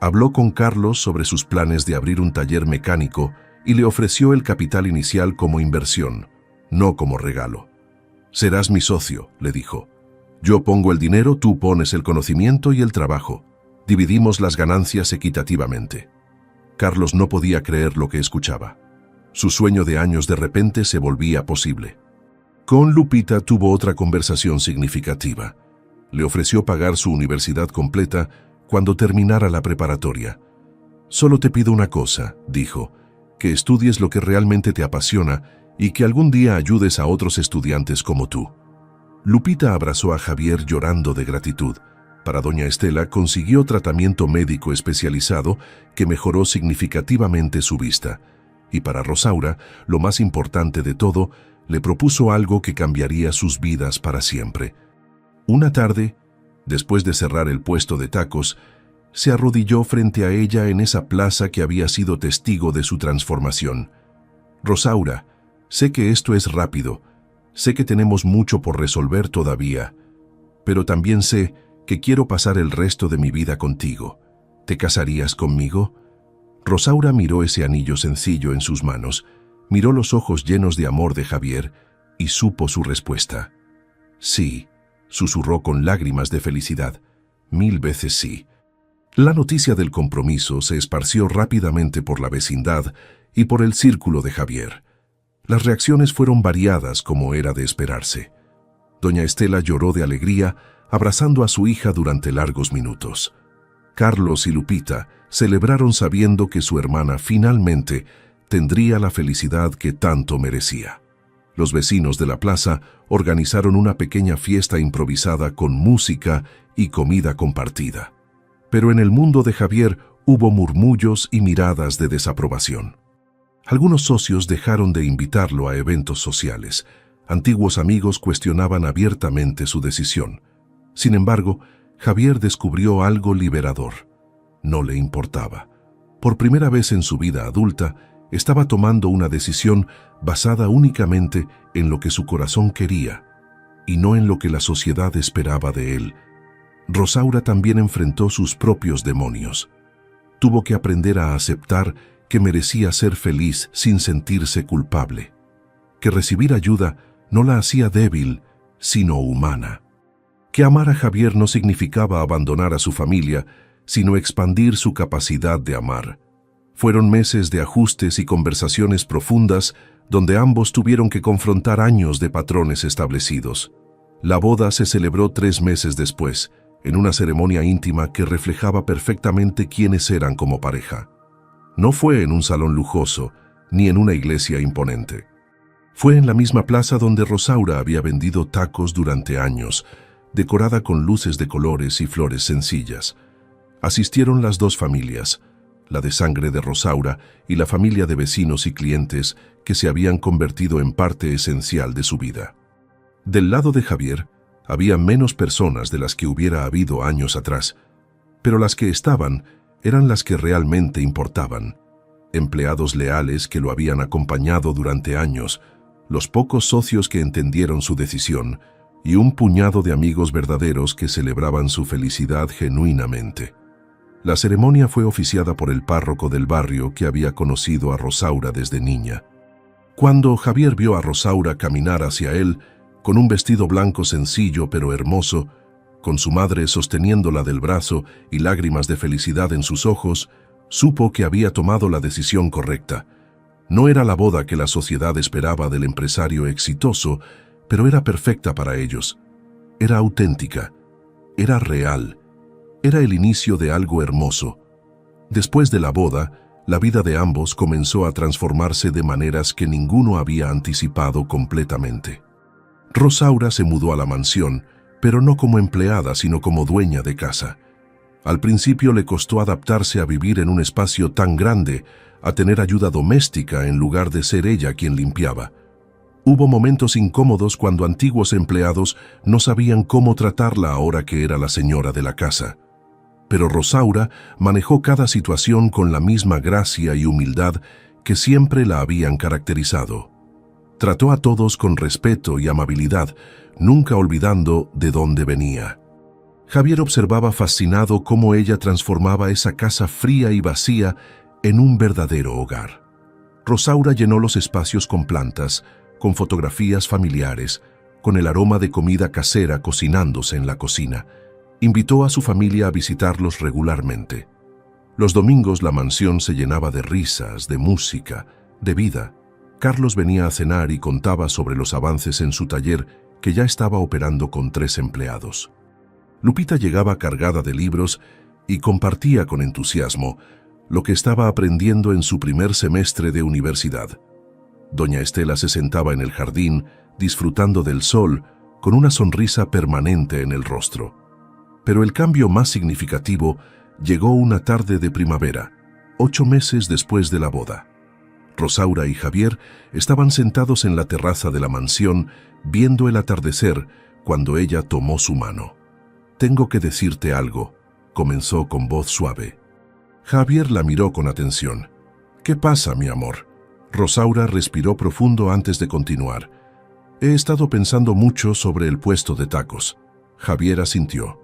Habló con Carlos sobre sus planes de abrir un taller mecánico y le ofreció el capital inicial como inversión, no como regalo. «Serás mi socio», le dijo. «Yo pongo el dinero, tú pones el conocimiento y el trabajo. Dividimos las ganancias equitativamente». Carlos no podía creer lo que escuchaba. Su sueño de años de repente se volvía posible. Con Lupita tuvo otra conversación significativa. Le ofreció pagar su universidad completa cuando terminara la preparatoria. «Solo te pido una cosa», dijo, «que estudies lo que realmente te apasiona y que algún día ayudes a otros estudiantes como tú». Lupita abrazó a Javier llorando de gratitud. Para doña Estela consiguió tratamiento médico especializado que mejoró significativamente su vista. Y para Rosaura, lo más importante de todo, le propuso algo que cambiaría sus vidas para siempre. Una tarde, después de cerrar el puesto de tacos, se arrodilló frente a ella en esa plaza que había sido testigo de su transformación. «Rosaura, sé que esto es rápido, sé que tenemos mucho por resolver todavía, pero también sé que quiero pasar el resto de mi vida contigo. ¿Te casarías conmigo? Rosaura miró ese anillo sencillo en sus manos, miró los ojos llenos de amor de Javier y supo su respuesta. Sí, susurró con lágrimas de felicidad. 1000 veces sí. La noticia del compromiso se esparció rápidamente por la vecindad y por el círculo de Javier. Las reacciones fueron variadas como era de esperarse. Doña Estela lloró de alegría, abrazando a su hija durante largos minutos. Carlos y Lupita celebraron sabiendo que su hermana finalmente tendría la felicidad que tanto merecía. Los vecinos de la plaza organizaron una pequeña fiesta improvisada con música y comida compartida. Pero en el mundo de Javier hubo murmullos y miradas de desaprobación. Algunos socios dejaron de invitarlo a eventos sociales. Antiguos amigos cuestionaban abiertamente su decisión. Sin embargo, Javier descubrió algo liberador. No le importaba. Por primera vez en su vida adulta, estaba tomando una decisión basada únicamente en lo que su corazón quería y no en lo que la sociedad esperaba de él. Rosaura también enfrentó sus propios demonios. Tuvo que aprender a aceptar que merecía ser feliz sin sentirse culpable, que recibir ayuda no la hacía débil, sino humana, que amar a Javier no significaba abandonar a su familia, sino expandir su capacidad de amar. Fueron meses de ajustes y conversaciones profundas donde ambos tuvieron que confrontar años de patrones establecidos. La boda se celebró 3 meses después, en una ceremonia íntima que reflejaba perfectamente quiénes eran como pareja. No fue en un salón lujoso, ni en una iglesia imponente. Fue en la misma plaza donde Rosaura había vendido tacos durante años, decorada con luces de colores y flores sencillas. Asistieron las 2 familias, la de sangre de Rosaura y la familia de vecinos y clientes que se habían convertido en parte esencial de su vida. Del lado de Javier, había menos personas de las que hubiera habido años atrás, pero las que estaban eran las que realmente importaban. Empleados leales que lo habían acompañado durante años, los pocos socios que entendieron su decisión y un puñado de amigos verdaderos que celebraban su felicidad genuinamente. La ceremonia fue oficiada por el párroco del barrio que había conocido a Rosaura desde niña. Cuando Javier vio a Rosaura caminar hacia él, con un vestido blanco sencillo pero hermoso, con su madre sosteniéndola del brazo y lágrimas de felicidad en sus ojos, supo que había tomado la decisión correcta. No era la boda que la sociedad esperaba del empresario exitoso, pero era perfecta para ellos. Era auténtica, era real, era el inicio de algo hermoso. Después de la boda, la vida de ambos comenzó a transformarse de maneras que ninguno había anticipado completamente. Rosaura se mudó a la mansión, pero no como empleada, sino como dueña de casa. Al principio le costó adaptarse a vivir en un espacio tan grande, a tener ayuda doméstica en lugar de ser ella quien limpiaba. Hubo momentos incómodos cuando antiguos empleados no sabían cómo tratarla ahora que era la señora de la casa. Pero Rosaura manejó cada situación con la misma gracia y humildad que siempre la habían caracterizado. Trató a todos con respeto y amabilidad, nunca olvidando de dónde venía. Javier observaba fascinado cómo ella transformaba esa casa fría y vacía en un verdadero hogar. Rosaura llenó los espacios con plantas, con fotografías familiares, con el aroma de comida casera cocinándose en la cocina. Invitó a su familia a visitarlos regularmente. Los domingos la mansión se llenaba de risas, de música, de vida. Carlos venía a cenar y contaba sobre los avances en su taller que ya estaba operando con 3 empleados. Lupita llegaba cargada de libros y compartía con entusiasmo lo que estaba aprendiendo en su primer semestre de universidad. Doña Estela se sentaba en el jardín, disfrutando del sol, con una sonrisa permanente en el rostro. Pero el cambio más significativo llegó una tarde de primavera, 8 meses después de la boda. Rosaura y Javier estaban sentados en la terraza de la mansión viendo el atardecer cuando ella tomó su mano. «Tengo que decirte algo», comenzó con voz suave. Javier la miró con atención. «¿Qué pasa, mi amor?» Rosaura respiró profundo antes de continuar. «He estado pensando mucho sobre el puesto de tacos». Javier asintió.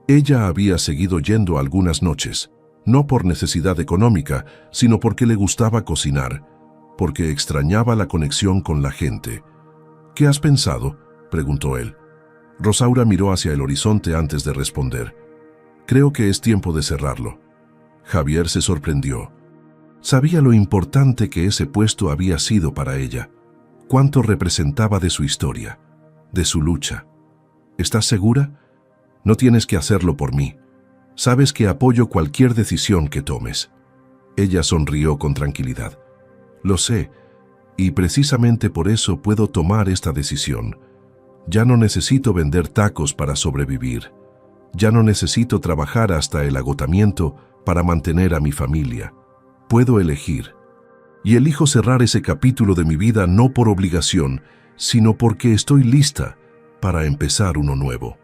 Ella había seguido yendo algunas noches, no por necesidad económica, sino porque le gustaba cocinar, porque extrañaba la conexión con la gente. «¿Qué has pensado?», preguntó él. Rosaura miró hacia el horizonte antes de responder. «Creo que es tiempo de cerrarlo». Javier se sorprendió. Sabía lo importante que ese puesto había sido para ella, cuánto representaba de su historia, de su lucha. «¿Estás segura? No tienes que hacerlo por mí. Sabes que apoyo cualquier decisión que tomes». Ella sonrió con tranquilidad. «Lo sé, y precisamente por eso puedo tomar esta decisión. Ya no necesito vender tacos para sobrevivir. Ya no necesito trabajar hasta el agotamiento para mantener a mi familia. Puedo elegir. Y elijo cerrar ese capítulo de mi vida no por obligación, sino porque estoy lista para empezar uno nuevo».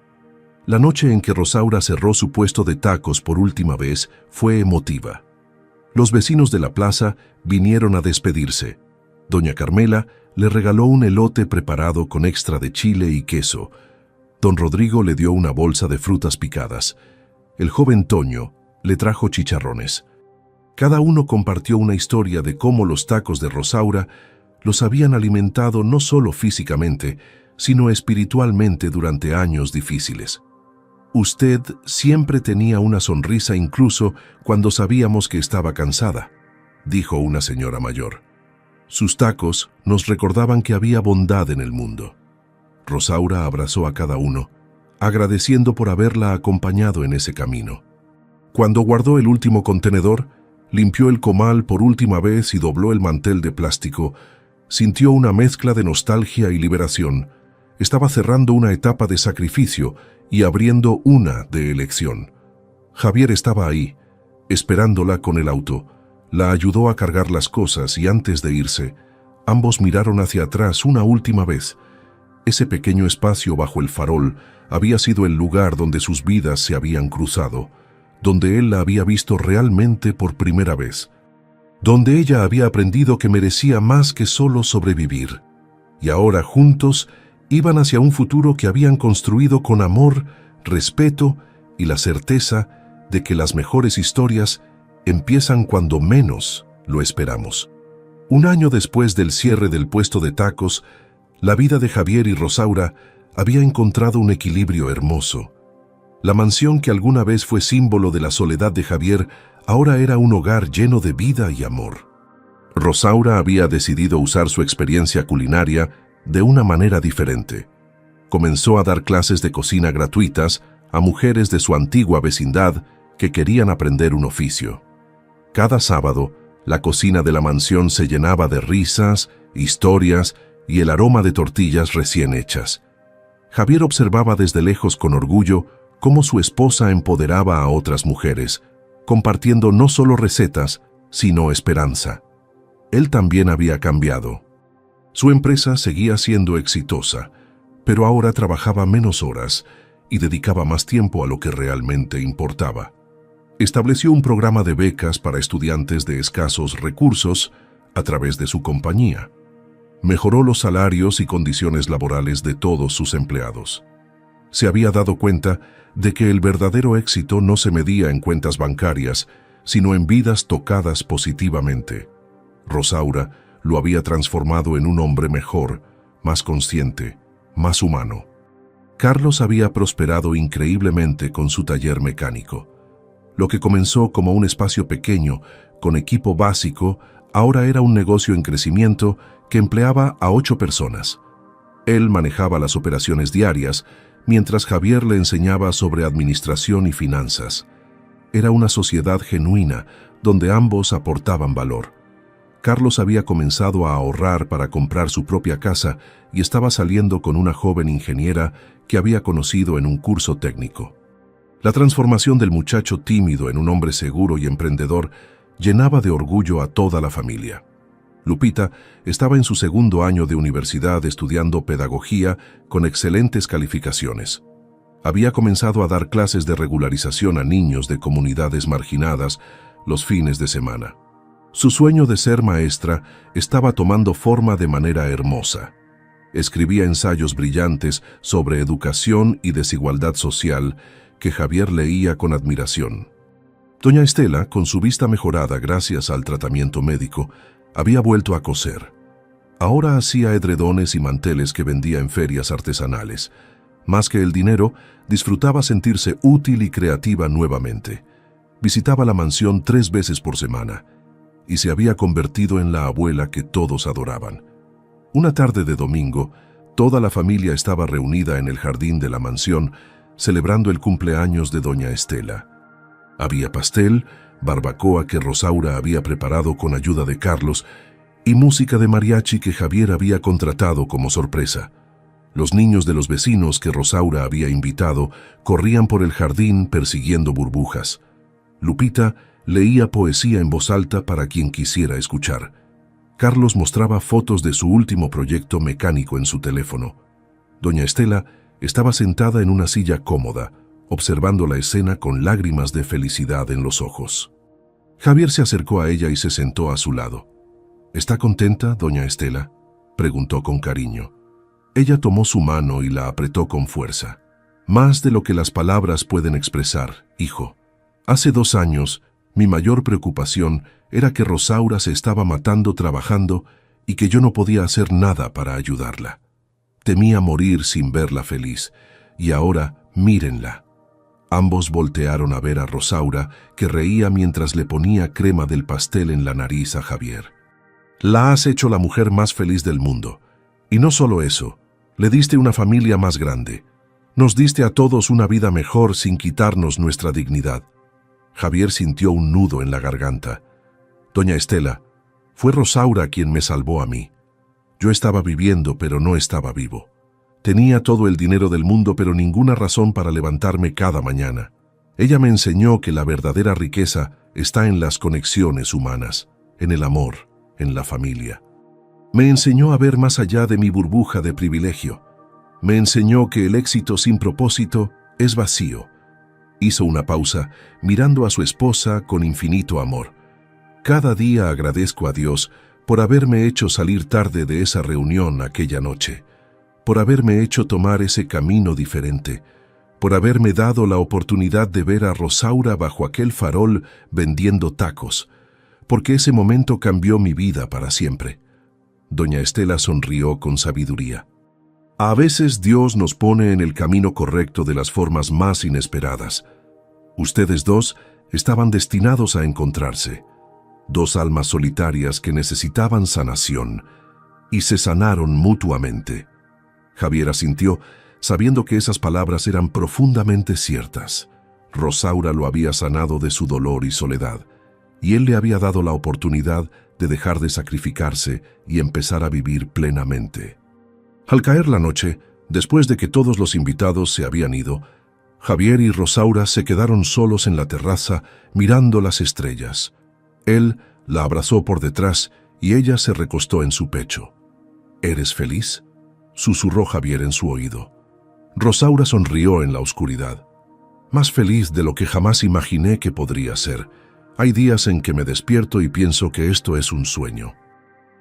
La noche en que Rosaura cerró su puesto de tacos por última vez fue emotiva. Los vecinos de la plaza vinieron a despedirse. Doña Carmela le regaló un elote preparado con extra de chile y queso. Don Rodrigo le dio una bolsa de frutas picadas. El joven Toño le trajo chicharrones. Cada uno compartió una historia de cómo los tacos de Rosaura los habían alimentado no solo físicamente, sino espiritualmente durante años difíciles. «Usted siempre tenía una sonrisa incluso cuando sabíamos que estaba cansada», dijo una señora mayor. Sus tacos nos recordaban que había bondad en el mundo. Rosaura abrazó a cada uno, agradeciendo por haberla acompañado en ese camino. Cuando guardó el último contenedor, limpió el comal por última vez y dobló el mantel de plástico, sintió una mezcla de nostalgia y liberación. Estaba cerrando una etapa de sacrificio y abriendo una de elección. Javier estaba ahí, esperándola con el auto. La ayudó a cargar las cosas y antes de irse, ambos miraron hacia atrás una última vez. Ese pequeño espacio bajo el farol había sido el lugar donde sus vidas se habían cruzado, donde él la había visto realmente por primera vez, donde ella había aprendido que merecía más que solo sobrevivir. Y ahora juntos iban hacia un futuro que habían construido con amor, respeto y la certeza de que las mejores historias empiezan cuando menos lo esperamos. Un año después del cierre del puesto de tacos, la vida de Javier y Rosaura había encontrado un equilibrio hermoso. La mansión que alguna vez fue símbolo de la soledad de Javier ahora era un hogar lleno de vida y amor. Rosaura había decidido usar su experiencia culinaria de una manera diferente. Comenzó a dar clases de cocina gratuitas a mujeres de su antigua vecindad que querían aprender un oficio. Cada sábado, la cocina de la mansión se llenaba de risas, historias y el aroma de tortillas recién hechas. Javier observaba desde lejos con orgullo cómo su esposa empoderaba a otras mujeres, compartiendo no solo recetas, sino esperanza. Él también había cambiado. Su empresa seguía siendo exitosa, pero ahora trabajaba menos horas y dedicaba más tiempo a lo que realmente importaba. Estableció un programa de becas para estudiantes de escasos recursos a través de su compañía. Mejoró los salarios y condiciones laborales de todos sus empleados. Se había dado cuenta de que el verdadero éxito no se medía en cuentas bancarias, sino en vidas tocadas positivamente. Rosaura lo había transformado en un hombre mejor, más consciente, más humano. Carlos había prosperado increíblemente con su taller mecánico. Lo que comenzó como un espacio pequeño, con equipo básico, ahora era un negocio en crecimiento que empleaba a 8 personas. Él manejaba las operaciones diarias, mientras Javier le enseñaba sobre administración y finanzas. Era una sociedad genuina, donde ambos aportaban valor. Carlos había comenzado a ahorrar para comprar su propia casa y estaba saliendo con una joven ingeniera que había conocido en un curso técnico. La transformación del muchacho tímido en un hombre seguro y emprendedor llenaba de orgullo a toda la familia. Lupita estaba en su segundo año de universidad estudiando pedagogía con excelentes calificaciones. Había comenzado a dar clases de regularización a niños de comunidades marginadas los fines de semana. Su sueño de ser maestra estaba tomando forma de manera hermosa. Escribía ensayos brillantes sobre educación y desigualdad social que Javier leía con admiración. Doña Estela, con su vista mejorada gracias al tratamiento médico, había vuelto a coser. Ahora hacía edredones y manteles que vendía en ferias artesanales. Más que el dinero, disfrutaba sentirse útil y creativa nuevamente. Visitaba la mansión 3 veces por semana y se había convertido en la abuela que todos adoraban. Una tarde de domingo, toda la familia estaba reunida en el jardín de la mansión celebrando el cumpleaños de doña Estela. Había pastel, barbacoa que Rosaura había preparado con ayuda de Carlos y música de mariachi que Javier había contratado como sorpresa. Los niños de los vecinos que Rosaura había invitado corrían por el jardín persiguiendo burbujas. Lupita leía poesía en voz alta para quien quisiera escuchar. Carlos mostraba fotos de su último proyecto mecánico en su teléfono. Doña Estela estaba sentada en una silla cómoda, observando la escena con lágrimas de felicidad en los ojos. Javier se acercó a ella y se sentó a su lado. ¿Está contenta, doña Estela?, preguntó con cariño. Ella tomó su mano y la apretó con fuerza. Más de lo que las palabras pueden expresar, hijo. Hace 2 años, mi mayor preocupación era que Rosaura se estaba matando trabajando y que yo no podía hacer nada para ayudarla. Temía morir sin verla feliz, y ahora mírenla. Ambos voltearon a ver a Rosaura, que reía mientras le ponía crema del pastel en la nariz a Javier. La has hecho la mujer más feliz del mundo. Y no solo eso, le diste una familia más grande. Nos diste a todos una vida mejor sin quitarnos nuestra dignidad. Javier sintió un nudo en la garganta. Doña Estela, fue Rosaura quien me salvó a mí. Yo estaba viviendo, pero no estaba vivo. Tenía todo el dinero del mundo, pero ninguna razón para levantarme cada mañana. Ella me enseñó que la verdadera riqueza está en las conexiones humanas, en el amor, en la familia. Me enseñó a ver más allá de mi burbuja de privilegio. Me enseñó que el éxito sin propósito es vacío. Hizo una pausa, mirando a su esposa con infinito amor. Cada día agradezco a Dios por haberme hecho salir tarde de esa reunión aquella noche, por haberme hecho tomar ese camino diferente, por haberme dado la oportunidad de ver a Rosaura bajo aquel farol vendiendo tacos, porque ese momento cambió mi vida para siempre. Doña Estela sonrió con sabiduría. A veces Dios nos pone en el camino correcto de las formas más inesperadas. Ustedes dos estaban destinados a encontrarse. 2 almas solitarias que necesitaban sanación, y se sanaron mutuamente. Javier asintió, sabiendo que esas palabras eran profundamente ciertas. Rosaura lo había sanado de su dolor y soledad, y él le había dado la oportunidad de dejar de sacrificarse y empezar a vivir plenamente. Al caer la noche, después de que todos los invitados se habían ido, Javier y Rosaura se quedaron solos en la terraza mirando las estrellas. Él la abrazó por detrás y ella se recostó en su pecho. ¿Eres feliz?, susurró Javier en su oído. Rosaura sonrió en la oscuridad. Más feliz de lo que jamás imaginé que podría ser. Hay días en que me despierto y pienso que esto es un sueño.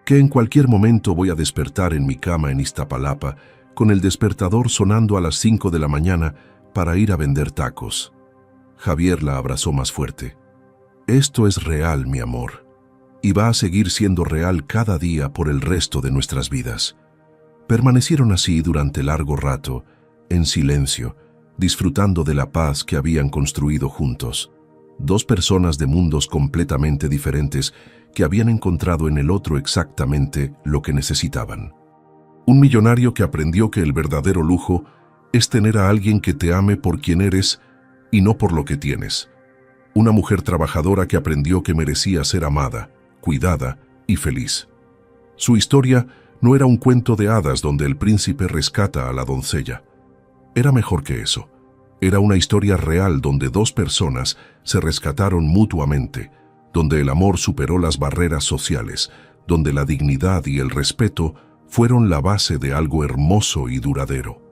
Que en cualquier momento voy a despertar en mi cama en Iztapalapa con el despertador sonando a las 5 de la mañana para ir a vender tacos. Javier la abrazó más fuerte. Esto es real, mi amor, y va a seguir siendo real cada día por el resto de nuestras vidas. Permanecieron así durante largo rato, en silencio, disfrutando de la paz que habían construido juntos. 2 personas de mundos completamente diferentes que habían encontrado en el otro exactamente lo que necesitaban. Un millonario que aprendió que el verdadero lujo es tener a alguien que te ame por quien eres y no por lo que tienes. Una mujer trabajadora que aprendió que merecía ser amada, cuidada y feliz. Su historia no era un cuento de hadas donde el príncipe rescata a la doncella. Era mejor que eso. Era una historia real donde 2 personas se rescataron mutuamente, donde el amor superó las barreras sociales, donde la dignidad y el respeto fueron la base de algo hermoso y duradero.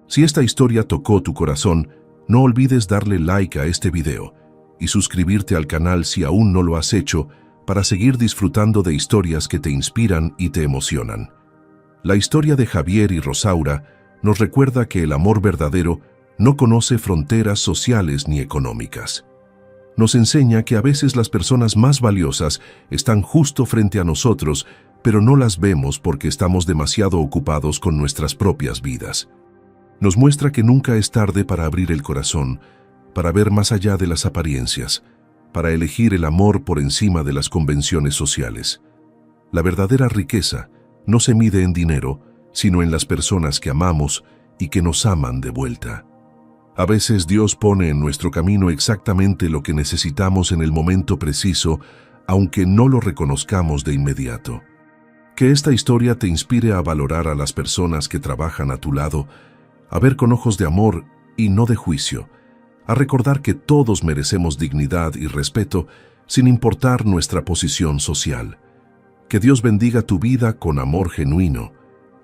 Si esta historia tocó tu corazón, no olvides darle like a este video y suscribirte al canal si aún no lo has hecho para seguir disfrutando de historias que te inspiran y te emocionan. La historia de Javier y Rosaura nos recuerda que el amor verdadero No conoce fronteras sociales ni económicas. Nos enseña que a veces las personas más valiosas están justo frente a nosotros, pero no las vemos porque estamos demasiado ocupados con nuestras propias vidas. Nos muestra que nunca es tarde para abrir el corazón, para ver más allá de las apariencias, para elegir el amor por encima de las convenciones sociales. La verdadera riqueza no se mide en dinero, sino en las personas que amamos y que nos aman de vuelta. A veces Dios pone en nuestro camino exactamente lo que necesitamos en el momento preciso, aunque no lo reconozcamos de inmediato. Que esta historia te inspire a valorar a las personas que trabajan a tu lado, a ver con ojos de amor y no de juicio, a recordar que todos merecemos dignidad y respeto sin importar nuestra posición social. Que Dios bendiga tu vida con amor genuino,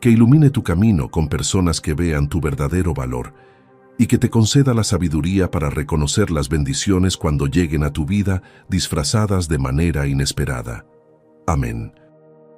que ilumine tu camino con personas que vean tu verdadero valor, y que te conceda la sabiduría para reconocer las bendiciones cuando lleguen a tu vida disfrazadas de manera inesperada. Amén.